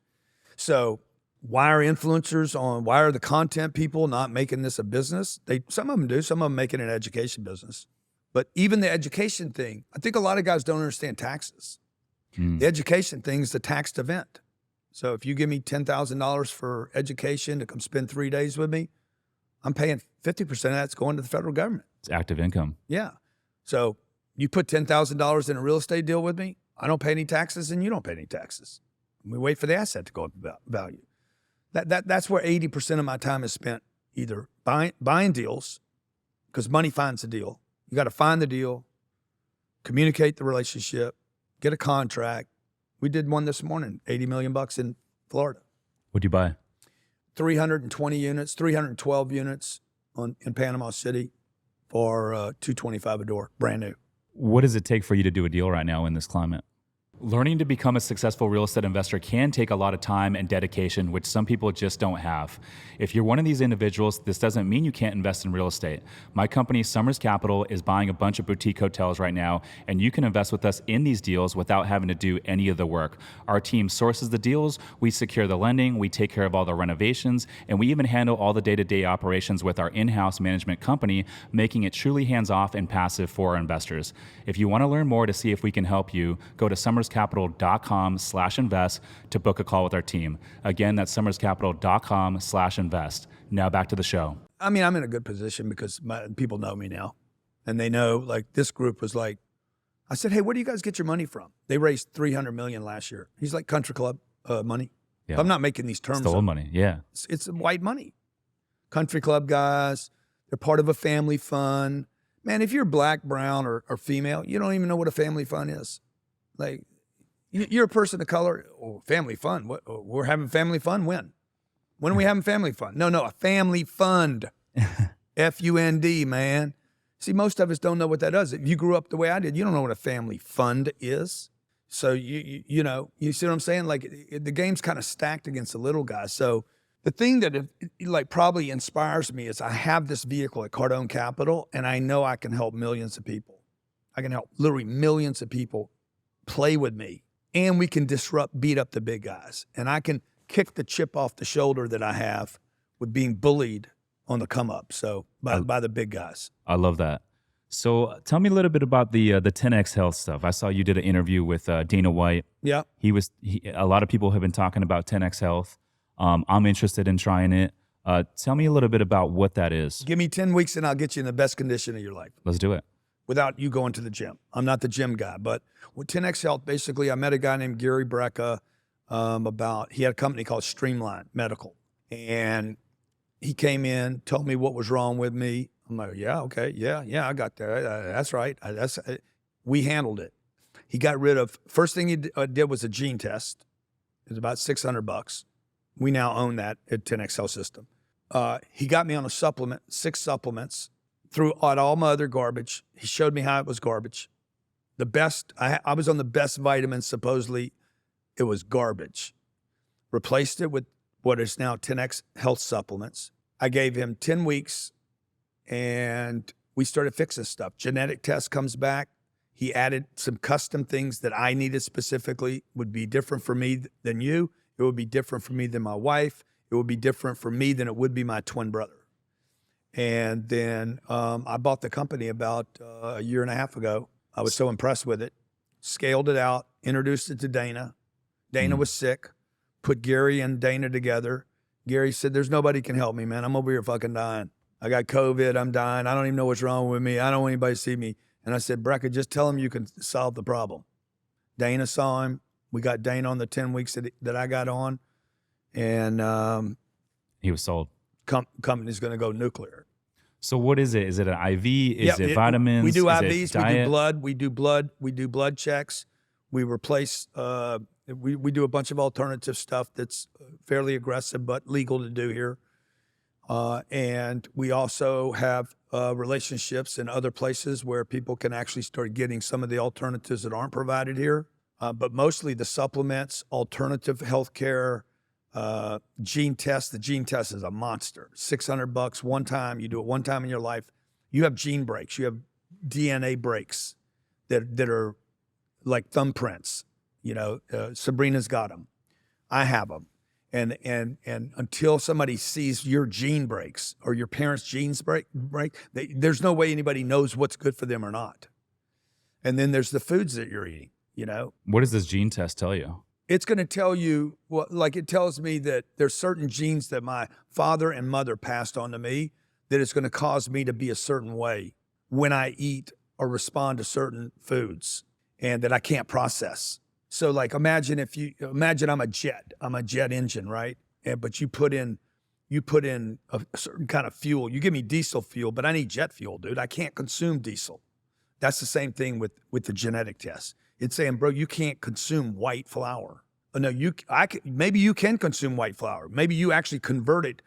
So why are why are the content people not making this a business? Some of them do, some of them make it an education business. But even the education thing, I think a lot of guys don't understand taxes. The education thing is the taxed event. So if you give me $10,000 for education to come spend 3 days with me, I'm paying 50% of that's going to the federal government. It's active income. Yeah. So you put $10,000 in a real estate deal with me, I don't pay any taxes and you don't pay any taxes. We wait for the asset to go up in value. That's where 80% of my time is spent, either buying deals, because money finds the deal. You got to find the deal, communicate the relationship, get a contract. We did one this morning, $80 million in Florida. What'd you buy? 320 units, 312 units in Panama City for $225 a door, brand new. What does it take for you to do a deal right now in this climate? Learning to become a successful real estate investor can take a lot of time and dedication, which some people just don't have. If you're one of these individuals, this doesn't mean you can't invest in real estate. My company, Summers Capital, is buying a bunch of boutique hotels right now, and you can invest with us in these deals without having to do any of the work. Our team sources the deals, we secure the lending, we take care of all the renovations, and we even handle all the day-to-day operations with our in-house management company, making it truly hands-off and passive for our investors. If you want to learn more to see if we can help you, go to summerscapital.com/invest to book a call with our team. Again, that's summerscapital.com/invest. Now back to the show. I mean, I'm in a good position because people know me now. And they know, like, this group was like, I said, hey, where do you guys get your money from? They raised $300 million last year. He's like, country club money. Yeah. I'm not making these terms Stolen up. money, yeah. It's white money. Country club guys, they're part of a family fund. Man, if you're black, brown, or female, you don't even know what a family fund is. Like, you're a person of color. Oh, family fund. What? Oh, we're having family fun? When? When are we having family fun? No, a family fund. F-U-N-D, man. See, most of us don't know what that does. If you grew up the way I did, you don't know what a family fund is. So, you know, you see what I'm saying? Like, the game's kind of stacked against the little guys. So the thing that probably inspires me is I have this vehicle at Cardone Capital, and I know I can help millions of people. I can help literally millions of people play with me, and we can beat up the big guys. And I can kick the chip off the shoulder that I have with being bullied on the come up. So by the big guys. I love that. So tell me a little bit about the 10X Health stuff. I saw you did an interview with Dana White. Yeah. A lot of people have been talking about 10X Health. I'm interested in trying it. Tell me a little bit about what that is. Give me 10 weeks and I'll get you in the best condition of your life. Let's do it. Without you going to the gym. I'm not the gym guy, but with 10X Health, basically I met a guy named Gary Brecka he had a company called Streamline Medical. And he came in, told me what was wrong with me. I'm like, yeah, okay, yeah, I got that. That's right. We handled it. He got rid of, first thing he did was a gene test. It was about $600. We now own that at 10X Health System. He got me on a supplement, 6 supplements, threw out all my other garbage. He showed me how it was garbage. The best, I was on the best vitamins, supposedly it was garbage. Replaced it with what is now 10X Health supplements. I gave him 10 weeks and we started fixing stuff. Genetic test comes back. He added some custom things that I needed specifically, would be different for me than you. It would be different for me than my wife. It would be different for me than it would be my twin brother. And then I bought the company about a year and a half ago. I was so impressed with it. Scaled it out, introduced it to Dana. Dana was sick, put Gary and Dana together. Gary said, there's nobody can help me, man. I'm over here fucking dying. I got COVID, I'm dying. I don't even know what's wrong with me. I don't want anybody to see me. And I said, Brecka, just tell him you can solve the problem. Dana saw him. We got Dana on the 10 weeks that I got on. And he was sold. Company's going to go nuclear. So what is it? Is it an IV? Is it vitamins? We do is IVs, we do blood, we do blood checks. We replace, we do a bunch of alternative stuff that's fairly aggressive but legal to do here. And we also have relationships in other places where people can actually start getting some of the alternatives that aren't provided here. But mostly the supplements, alternative healthcare, gene test. The gene test is a monster. $600 one time. You do it one time in your life. You have gene breaks. You have DNA breaks that are like thumbprints. You know, Sabrina's got them. I have them. And until somebody sees your gene breaks or your parents' genes break, there's no way anybody knows what's good for them or not. And then there's the foods that you're eating, you know. What does this gene test tell you? It's going to tell you, like it tells me that there's certain genes that my father and mother passed on to me that it's going to cause me to be a certain way when I eat or respond to certain foods. and that I can't process. So like imagine I'm a jet engine, right? But you put in a certain kind of fuel. You give me diesel fuel, but I need jet fuel, dude. I can't consume diesel. That's the same thing with the genetic test. It's saying, bro, you can't consume white flour. No, maybe you can consume white flour. Maybe you actually convert it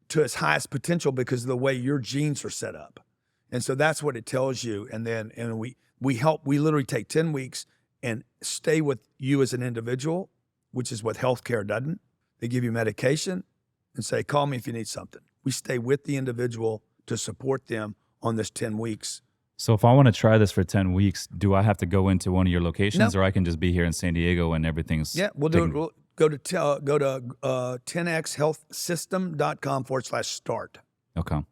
to its highest potential because of the way your genes are set up. And so that's what it tells you. And we literally take 10 weeks and stay with you as an individual, which is what healthcare doesn't. They give you medication and say, call me if you need something. We stay with the individual to support them on this 10 weeks. So if I want to try this for 10 weeks, do I have to go into one of your locations, No. or I can just be here in San Diego and everything's... Yeah, we'll do it. We'll go to 10xhealthsystem.com/start. Okay.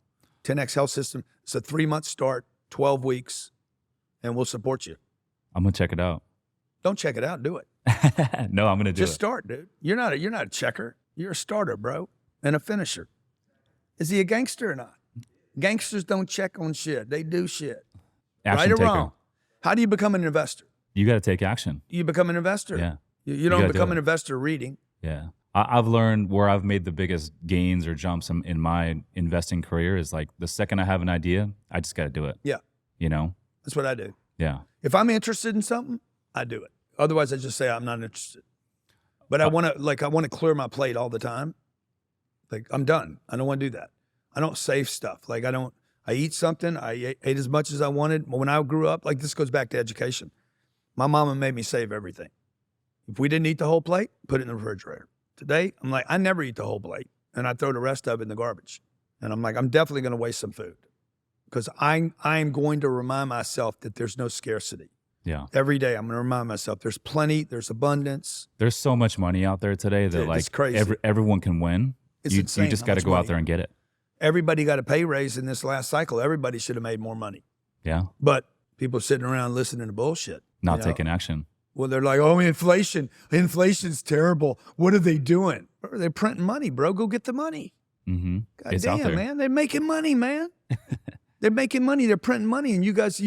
10x Health System. It's a 3-month start, 12 weeks, and we'll support you. I'm going to check it out. Don't check it out. Do it. No, I'm going to do Just it. start, dude. You're not a checker. You're a starter, bro, and a finisher. Is he a gangster or not? Gangsters don't check on shit. They do shit. Action right or taker. wrong? How do you become an investor? You got to take action. You become an investor. Yeah. You don't gotta become do an it. investor reading. Yeah. I've learned where I've made the biggest gains or jumps in my investing career is like the second I have an idea, I just got to do it. Yeah. You know? That's what I do. Yeah. If I'm interested in something, I do it. Otherwise, I just say I'm not interested. But I want to clear my plate all the time. Like I'm done. I don't want to do that. I don't save stuff. Like I eat something. I ate as much as I wanted. When I grew up, like this goes back to education. My mama made me save everything. If we didn't eat the whole plate, put it in the refrigerator. Today, I'm like, I never eat the whole plate, and I throw the rest of it in the garbage. And I'm like, I'm definitely going to waste some food because I'm going to remind myself that there's no scarcity. Yeah. Every day, I'm going to remind myself there's plenty, there's abundance. There's so much money out there today that Dude, like it's crazy. everyone can win. It's You insane just how got to much go out money. there and get it. Everybody got a pay raise in this last cycle. Everybody should have made more money. Yeah. But people sitting around listening to bullshit. Not you know? taking action. Well, they're like, oh, inflation's terrible. What are they doing? They're printing money, bro. Go get the money. Mm-hmm. God It's out damn, there. man. They're making money, man. They're making money. They're printing money. And you guys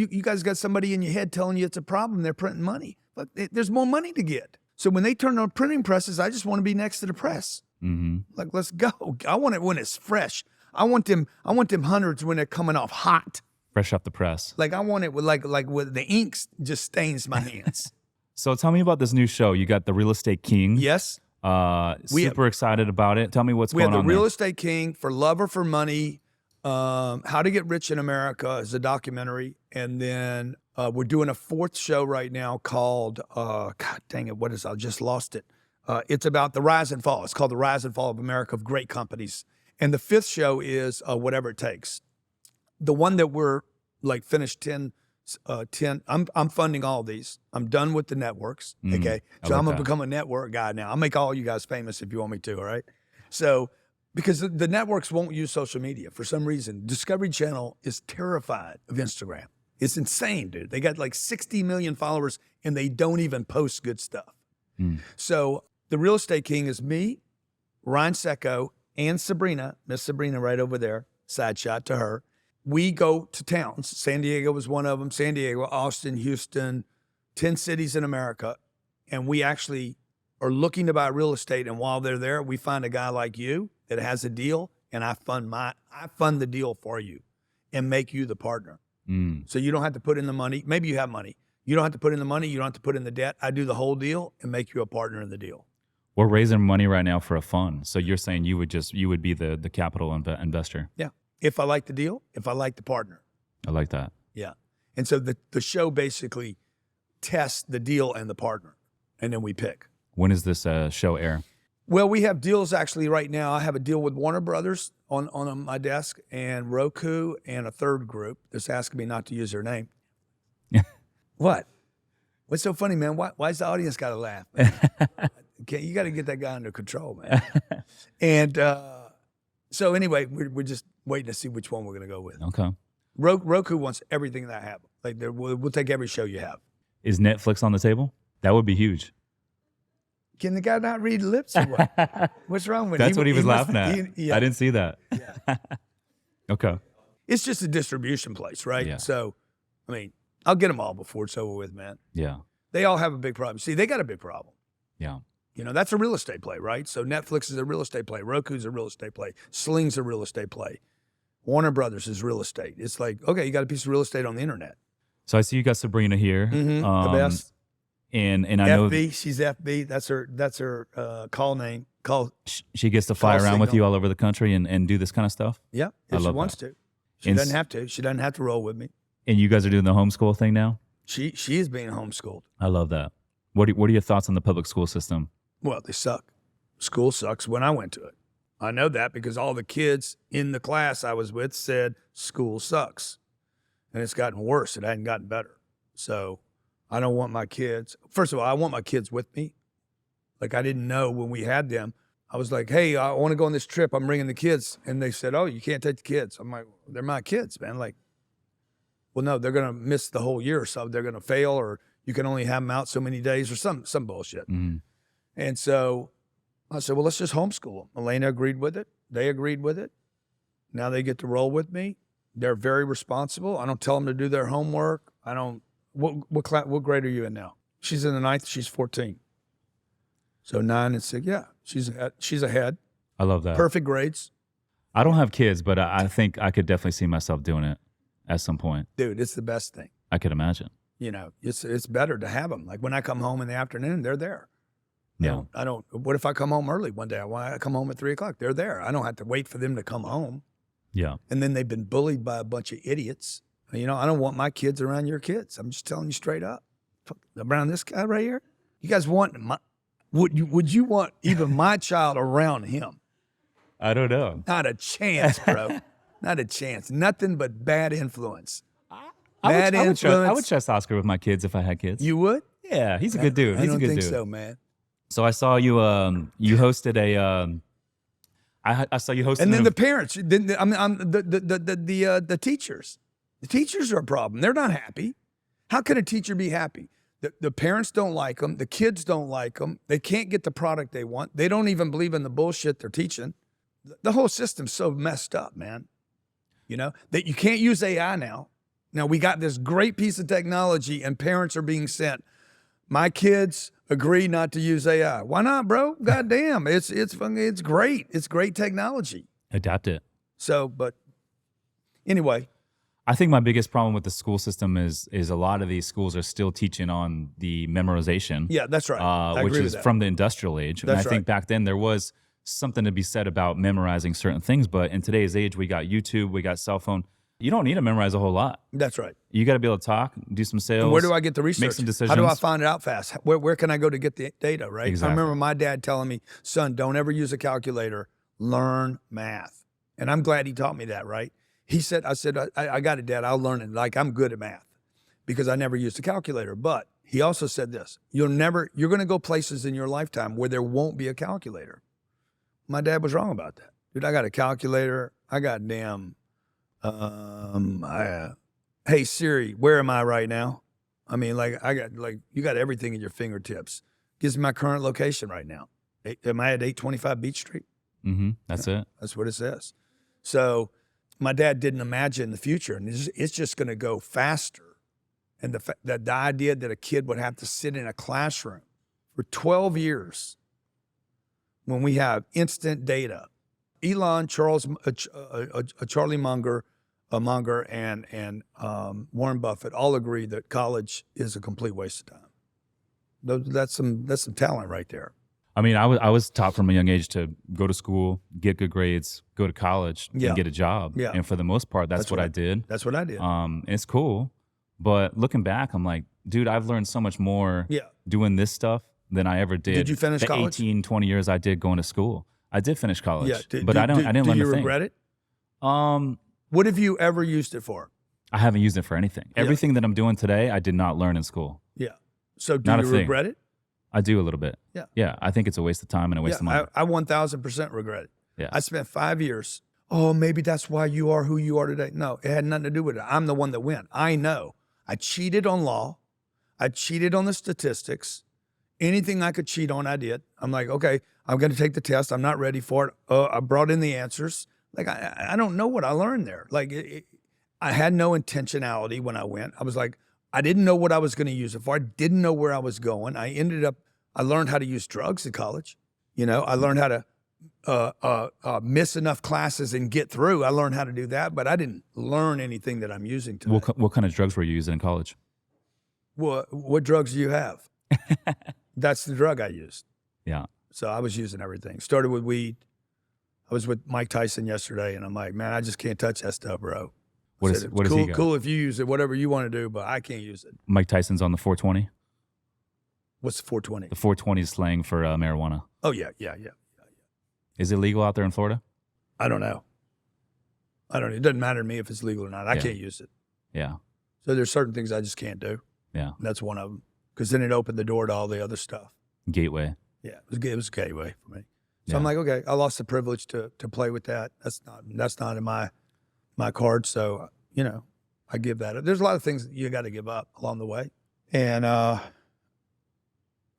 got somebody in your head telling you it's a problem. They're printing money. But there's more money to get. So when they turn on printing presses, I just want to be next to the press. Mm-hmm. Like, let's go. I want it when it's fresh. I want them hundreds when they're coming off hot. Fresh off the press. Like I want it with like with the ink just stains my hands. So tell me about this new show. You got The Real Estate King. Yes. Super excited about it. Tell me what's We going have on The Real there. Estate King, For Love or For Money, How to Get Rich in America is a documentary. And then we're doing a 4th show right now called, God dang it, what is it? I just lost it. It's about the rise and fall. It's called The Rise and Fall of America of Great Companies. And the 5th show is Whatever It Takes. The one that we're like finished 10, I'm funding all of these. I'm done with the networks, okay? So I'm going to become a network guy now. I'll make all you guys famous if you want me to, all right? So, because the networks won't use social media for some reason. Discovery Channel is terrified of Instagram. It's insane, dude. They got like 60 million followers and they don't even post good stuff. So The Real Estate King is me, Ryan Secco, and Sabrina, Miss Sabrina right over there, side shot to her. We go to towns. San Diego was one of them. San Diego, Austin, Houston, 10 cities in America. And we actually are looking to buy real estate. And while they're there, we find a guy like you that has a deal, and I fund the deal for you and make you the partner. So you don't have to put in the money. Maybe you have money. You don't have to put in the money. You don't have to put in the debt. I do the whole deal and make you a partner in the deal. We're raising money right now for a fund. So you're saying you would be the capital investor. Yeah. If I like the deal, if I like the partner. I like that. Yeah. And so the show basically tests the deal and the partner, and then we pick. When does this show air? Well, we have deals actually right now. I have a deal with Warner Brothers on my desk, and Roku, and a third group that's asking me not to use their name. What? What's so funny, man? Why's the audience got to laugh? Okay, you got to get that guy under control, man. And so anyway, we're just waiting to see which one we're going to go with. Okay. Roku wants everything that I have. Like we'll take every show you have. Is Netflix on the table? That would be huge. Can the guy not read lips or what? What's wrong with him? That's what he was laughing at. Yeah. I didn't see that. Yeah. Okay. It's just a distribution place, right? Yeah. So, I mean, I'll get them all before it's over with, man. Yeah. They all have a big problem. See, they got a big problem. Yeah. You know, that's a real estate play, right? So Netflix is a real estate play. Roku's a real estate play. Sling's a real estate play. Warner Brothers is real estate. It's like, okay, you got a piece of real estate on the internet. So I see you got Sabrina here. The best. And I know FB, she's FB. That's her call name. she gets to fly around with you all over the country and do this kind of stuff. Yeah, if she wants to. She doesn't have to. She doesn't have to roll with me. And you guys are doing the homeschool thing now? She is being homeschooled. I love that. What are your thoughts on the public school system? Well, they suck. School sucks when I went to it. I know that because all the kids in the class I was with said school sucks. And it's gotten worse. It hadn't gotten better. So I don't want my kids. First of all, I want my kids with me. Like I didn't know when we had them. I was like, hey, I want to go on this trip. I'm bringing the kids. And they said, oh, you can't take the kids. I'm like, they're my kids, man. Like, well, no, they're going to miss the whole year or so. They're going to fail, or you can only have them out so many days or some bullshit. Mm-hmm. And so I said, well, let's just homeschool them. Elena agreed with it. They agreed with it. Now they get to roll with me. They're very responsible. I don't tell them to do their homework. I don't. What grade are you in now? She's in the 9th. She's 14. So 9 and 6. Yeah, she's ahead. I love that. Perfect grades. I don't have kids, but I think I could definitely see myself doing it at some point. Dude, it's the best thing. I could imagine. You know, it's better to have them. Like when I come home in the afternoon, they're there. Yeah. I don't. What if I come home early one day? I come home at 3 o'clock. They're there. I don't have to wait for them to come home. Yeah. And then they've been bullied by a bunch of idiots. You know, I don't want my kids around your kids. I'm just telling you straight up. Around this guy right here, you guys want would you want even my child around him? I don't know. Not a chance, bro. Not a chance. Nothing but bad influence. I would trust Oscar with my kids if I had kids. You would? Yeah, he's a good dude. I don't think so, man. So I saw you. You hosted a. I saw you hosting. And then the parents. The teachers. The teachers are a problem. They're not happy. How can a teacher be happy? The parents don't like them. The kids don't like them. They can't get the product they want. They don't even believe in the bullshit they're teaching. The whole system's so messed up, man. You know, that you can't use AI now. Now we got this great piece of technology and parents are being sent. My kids agree not to use AI. Why not, bro? God damn. It's great. It's great technology. Adapt it. So, but anyway. I think my biggest problem with the school system is a lot of these schools are still teaching on the memorization. Yeah, that's right. Which is from the industrial age. And I think back then there was something to be said about memorizing certain things. But in today's age, we got YouTube, we got cell phone. You don't need to memorize a whole lot. That's right. You got to be able to talk, do some sales. And where do I get the research? Make some decisions. How do I find it out fast? Where can I go to get the data, right? Exactly. I remember my dad telling me, son, don't ever use a calculator. Learn math. And I'm glad he taught me that, right? I said, I got it, Dad. I'll learn it. Like, I'm good at math because I never used a calculator. But he also said this, you're going to go places in your lifetime where there won't be a calculator. My dad was wrong about that. Dude, I got a calculator. I got damn, hey, Siri, where am I right now? I mean, you got everything at your fingertips. Gives me my current location right now. Am I at 825 Beach Street? Mm-hmm. That's it. That's what it says. So my dad didn't imagine the future, and it's just going to go faster. And the idea that a kid would have to sit in a classroom for 12 years when we have instant data. Elon, Charlie Munger, and Warren Buffett all agree that college is a complete waste of time. That's some talent right there. I mean, I was taught from a young age to go to school, get good grades, go to college, and get a job. Yeah. And for the most part, that's what I did. That's what I did. It's cool. But looking back, I'm like, dude, I've learned so much more doing this stuff than I ever did. Did you finish college? 18, 20 years I did going to school. I did finish college. Yeah. I didn't learn a thing. Do you regret it? What have you ever used it for? I haven't used it for anything. Everything that I'm doing today, I did not learn in school. Yeah. So do you regret it? I do a little bit. Yeah. Yeah. I think it's a waste of time and a waste of money. I 1,000% regret it. Yeah. I spent 5 years. Oh, maybe that's why you are who you are today. No, it had nothing to do with it. I'm the one that went. I know. I cheated on law. I cheated on the statistics. Anything I could cheat on, I did. I'm like, okay, I'm going to take the test. I'm not ready for it. I brought in the answers. Like, I don't know what I learned there. Like, I had no intentionality when I went. I was like, I didn't know what I was going to use it for. I didn't know where I was going. I learned how to use drugs in college. I learned how to miss enough classes and get through. I learned how to do that, but I didn't learn anything that I'm using today. What kind of drugs were you using in college? What drugs do you have? That's the drug I used. Yeah. So I was using everything. Started with weed. I was with Mike Tyson yesterday, and I'm like, man, I just can't touch that stuff, bro. What does he got? Cool if you use it, whatever you want to do, but I can't use it. Mike Tyson's on the 420? What's the 420? The 420 is slang for marijuana. Oh, yeah. Is it legal out there in Florida? I don't know. It doesn't matter to me if it's legal or not. I can't use it. Yeah. So there's certain things I just can't do. Yeah. And that's one of them. Because then it opened the door to all the other stuff. Gateway. Yeah, it was a gateway for me. So Yeah. I'm like, okay, I lost the privilege to play with that. That's not in my card. So, I give that up. There's a lot of things that you got to give up along the way. And I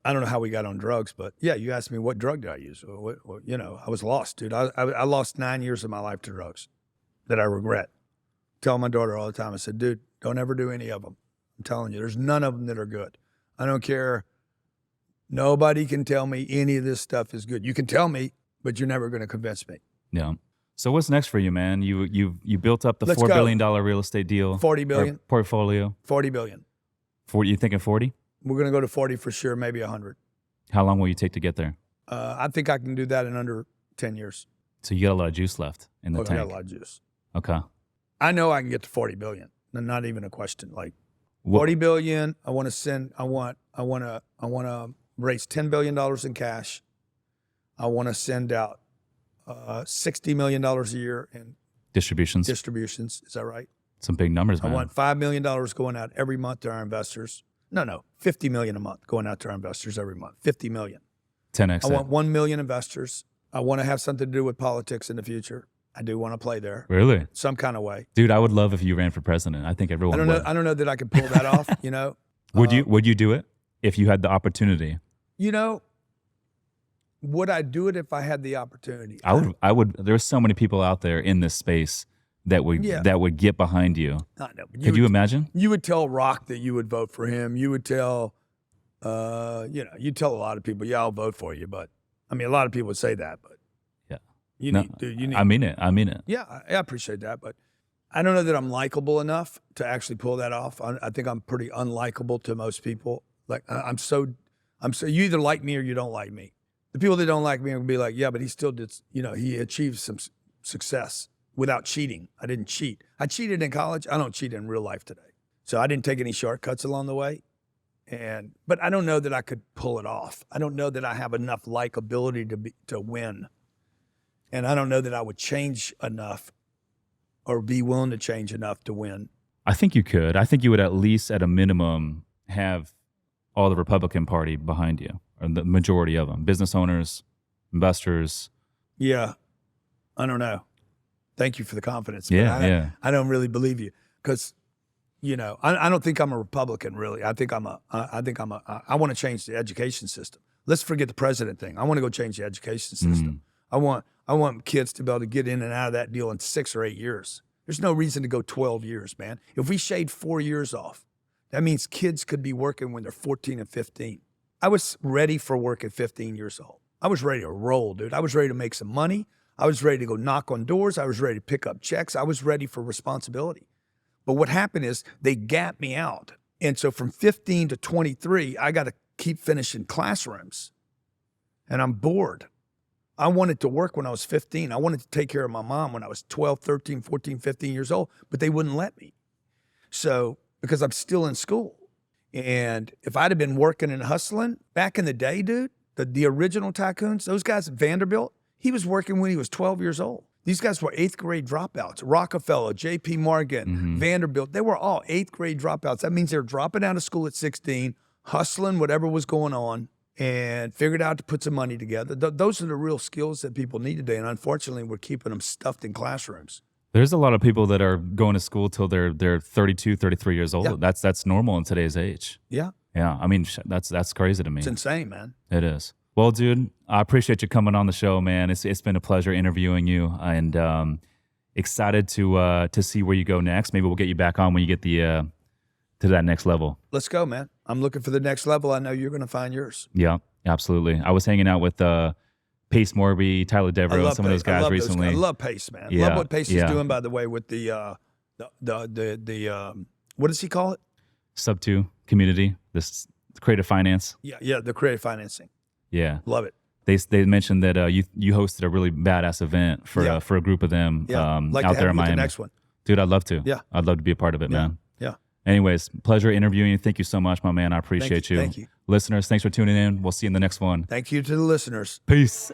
don't know how we got on drugs, but yeah, you asked me what drug did I use? I was lost, dude. I lost 9 years of my life to drugs that I regret. Tell my daughter all the time, I said, dude, don't ever do any of them. I'm telling you, there's none of them that are good. I don't care. Nobody can tell me any of this stuff is good. You can tell me, but you're never going to convince me. Yeah. So what's next for you, man? You built up the Let's $4 go. billion real estate deal. 40 billion. Portfolio. 40 billion. 40, you thinking 40? We're going to go to 40 for sure, maybe 100. How long will you take to get there? I think I can do that in under 10 years. So you got a lot of juice left in the I tank. got a lot of juice. Okay. I know I can get to 40 billion. Not even a question. Like What- 40 billion, I want to raise $10 billion in cash. I want to send out $60 million a year in Distributions. distributions. Is that right? Some big numbers, I man. want $5 million going out every month to our investors. No, $50 million a month going out to our investors every month. $50 million. 10x. I want 1 million investors. I want to have something to do with politics in the future. I do want to play there Really? some kind of way. Dude, I would love if you ran for president. I think everyone would. I don't know that I can pull that off, Would you do it if you had the opportunity? Would I do it if I had the opportunity? I would. There's so many people out there in this space that would get behind you. I know. But Could you imagine? You would tell Rock that you would vote for him. You would tell, you'd tell a lot of people, yeah, I'll vote for you. But I mean, a lot of people would say that, but Yeah. you No, need. I mean it. Yeah, I appreciate that, but I don't know that I'm likable enough to actually pull that off. I think I'm pretty unlikable to most people. Like I'm so. You either like me or you don't like me. The people that don't like me will be like, yeah, but he still did. He achieved some success without cheating. I didn't cheat. I cheated in college. I don't cheat in real life today. So I didn't take any shortcuts along the way. But I don't know that I could pull it off. I don't know that I have enough likability to win. And I don't know that I would change enough or be willing to change enough to win. I think you could. I think you would at least, at a minimum, have all the Republican Party behind you, or the majority of them, business owners, investors. Yeah, I don't know. Thank you for the confidence. Yeah. I don't really believe you because, I don't think I'm a Republican really. I want to change the education system. Let's forget the president thing. I want to go change the education system. I want kids to be able to get in and out of that deal in 6 or 8 years. There's no reason to go 12 years, man. If we shade 4 years off, that means kids could be working when they're 14 and 15. I was ready for work at 15 years old. I was ready to roll, dude. I was ready to make some money. I was ready to go knock on doors. I was ready to pick up checks. I was ready for responsibility. But what happened is they gapped me out. And so from 15 to 23, I got to keep finishing classrooms. And I'm bored. I wanted to work when I was 15. I wanted to take care of my mom when I was 12, 13, 14, 15 years old, but they wouldn't let me. So, because I'm still in school. And if I'd have been working and hustling back in the day, dude, the original tycoons, those guys at Vanderbilt, he was working when he was 12 years old. These guys were 8th grade dropouts. Rockefeller, J.P. Morgan, Vanderbilt, they were all 8th grade dropouts. That means they were dropping out of school at 16, hustling whatever was going on, and figured out to put some money together. Those are the real skills that people need today. And unfortunately, we're keeping them stuffed in classrooms. There's a lot of people that are going to school till they're 32, 33 years old. Yeah. That's normal in today's age. Yeah. Yeah. I mean, that's crazy to me. It's insane, man. It is. Well, dude, I appreciate you coming on the show, man. It's been a pleasure interviewing you, and excited to see where you go next. Maybe we'll get you back on when you get the to that next level. Let's go, man. I'm looking for the next level. I know you're going to find yours. Yeah, absolutely. I was hanging out with Pace Morby, Tyler Devereaux, and some of those guys recently. I love Pace, man. Yeah, Love what Pace is doing, by the way, with the what does he call it? Sub 2 community, this creative finance. Yeah, the creative financing. Yeah, love it. They mentioned that you hosted a really badass event for a group of them like out there in Miami. Miami. The next one, dude. I'd love to. Yeah, I'd love to be a part of it, man. Yeah. Anyways, pleasure interviewing you. Thank you so much, my man. I appreciate you. Thank you. Listeners, thanks for tuning in. We'll see you in the next one. Thank you to the listeners. Peace.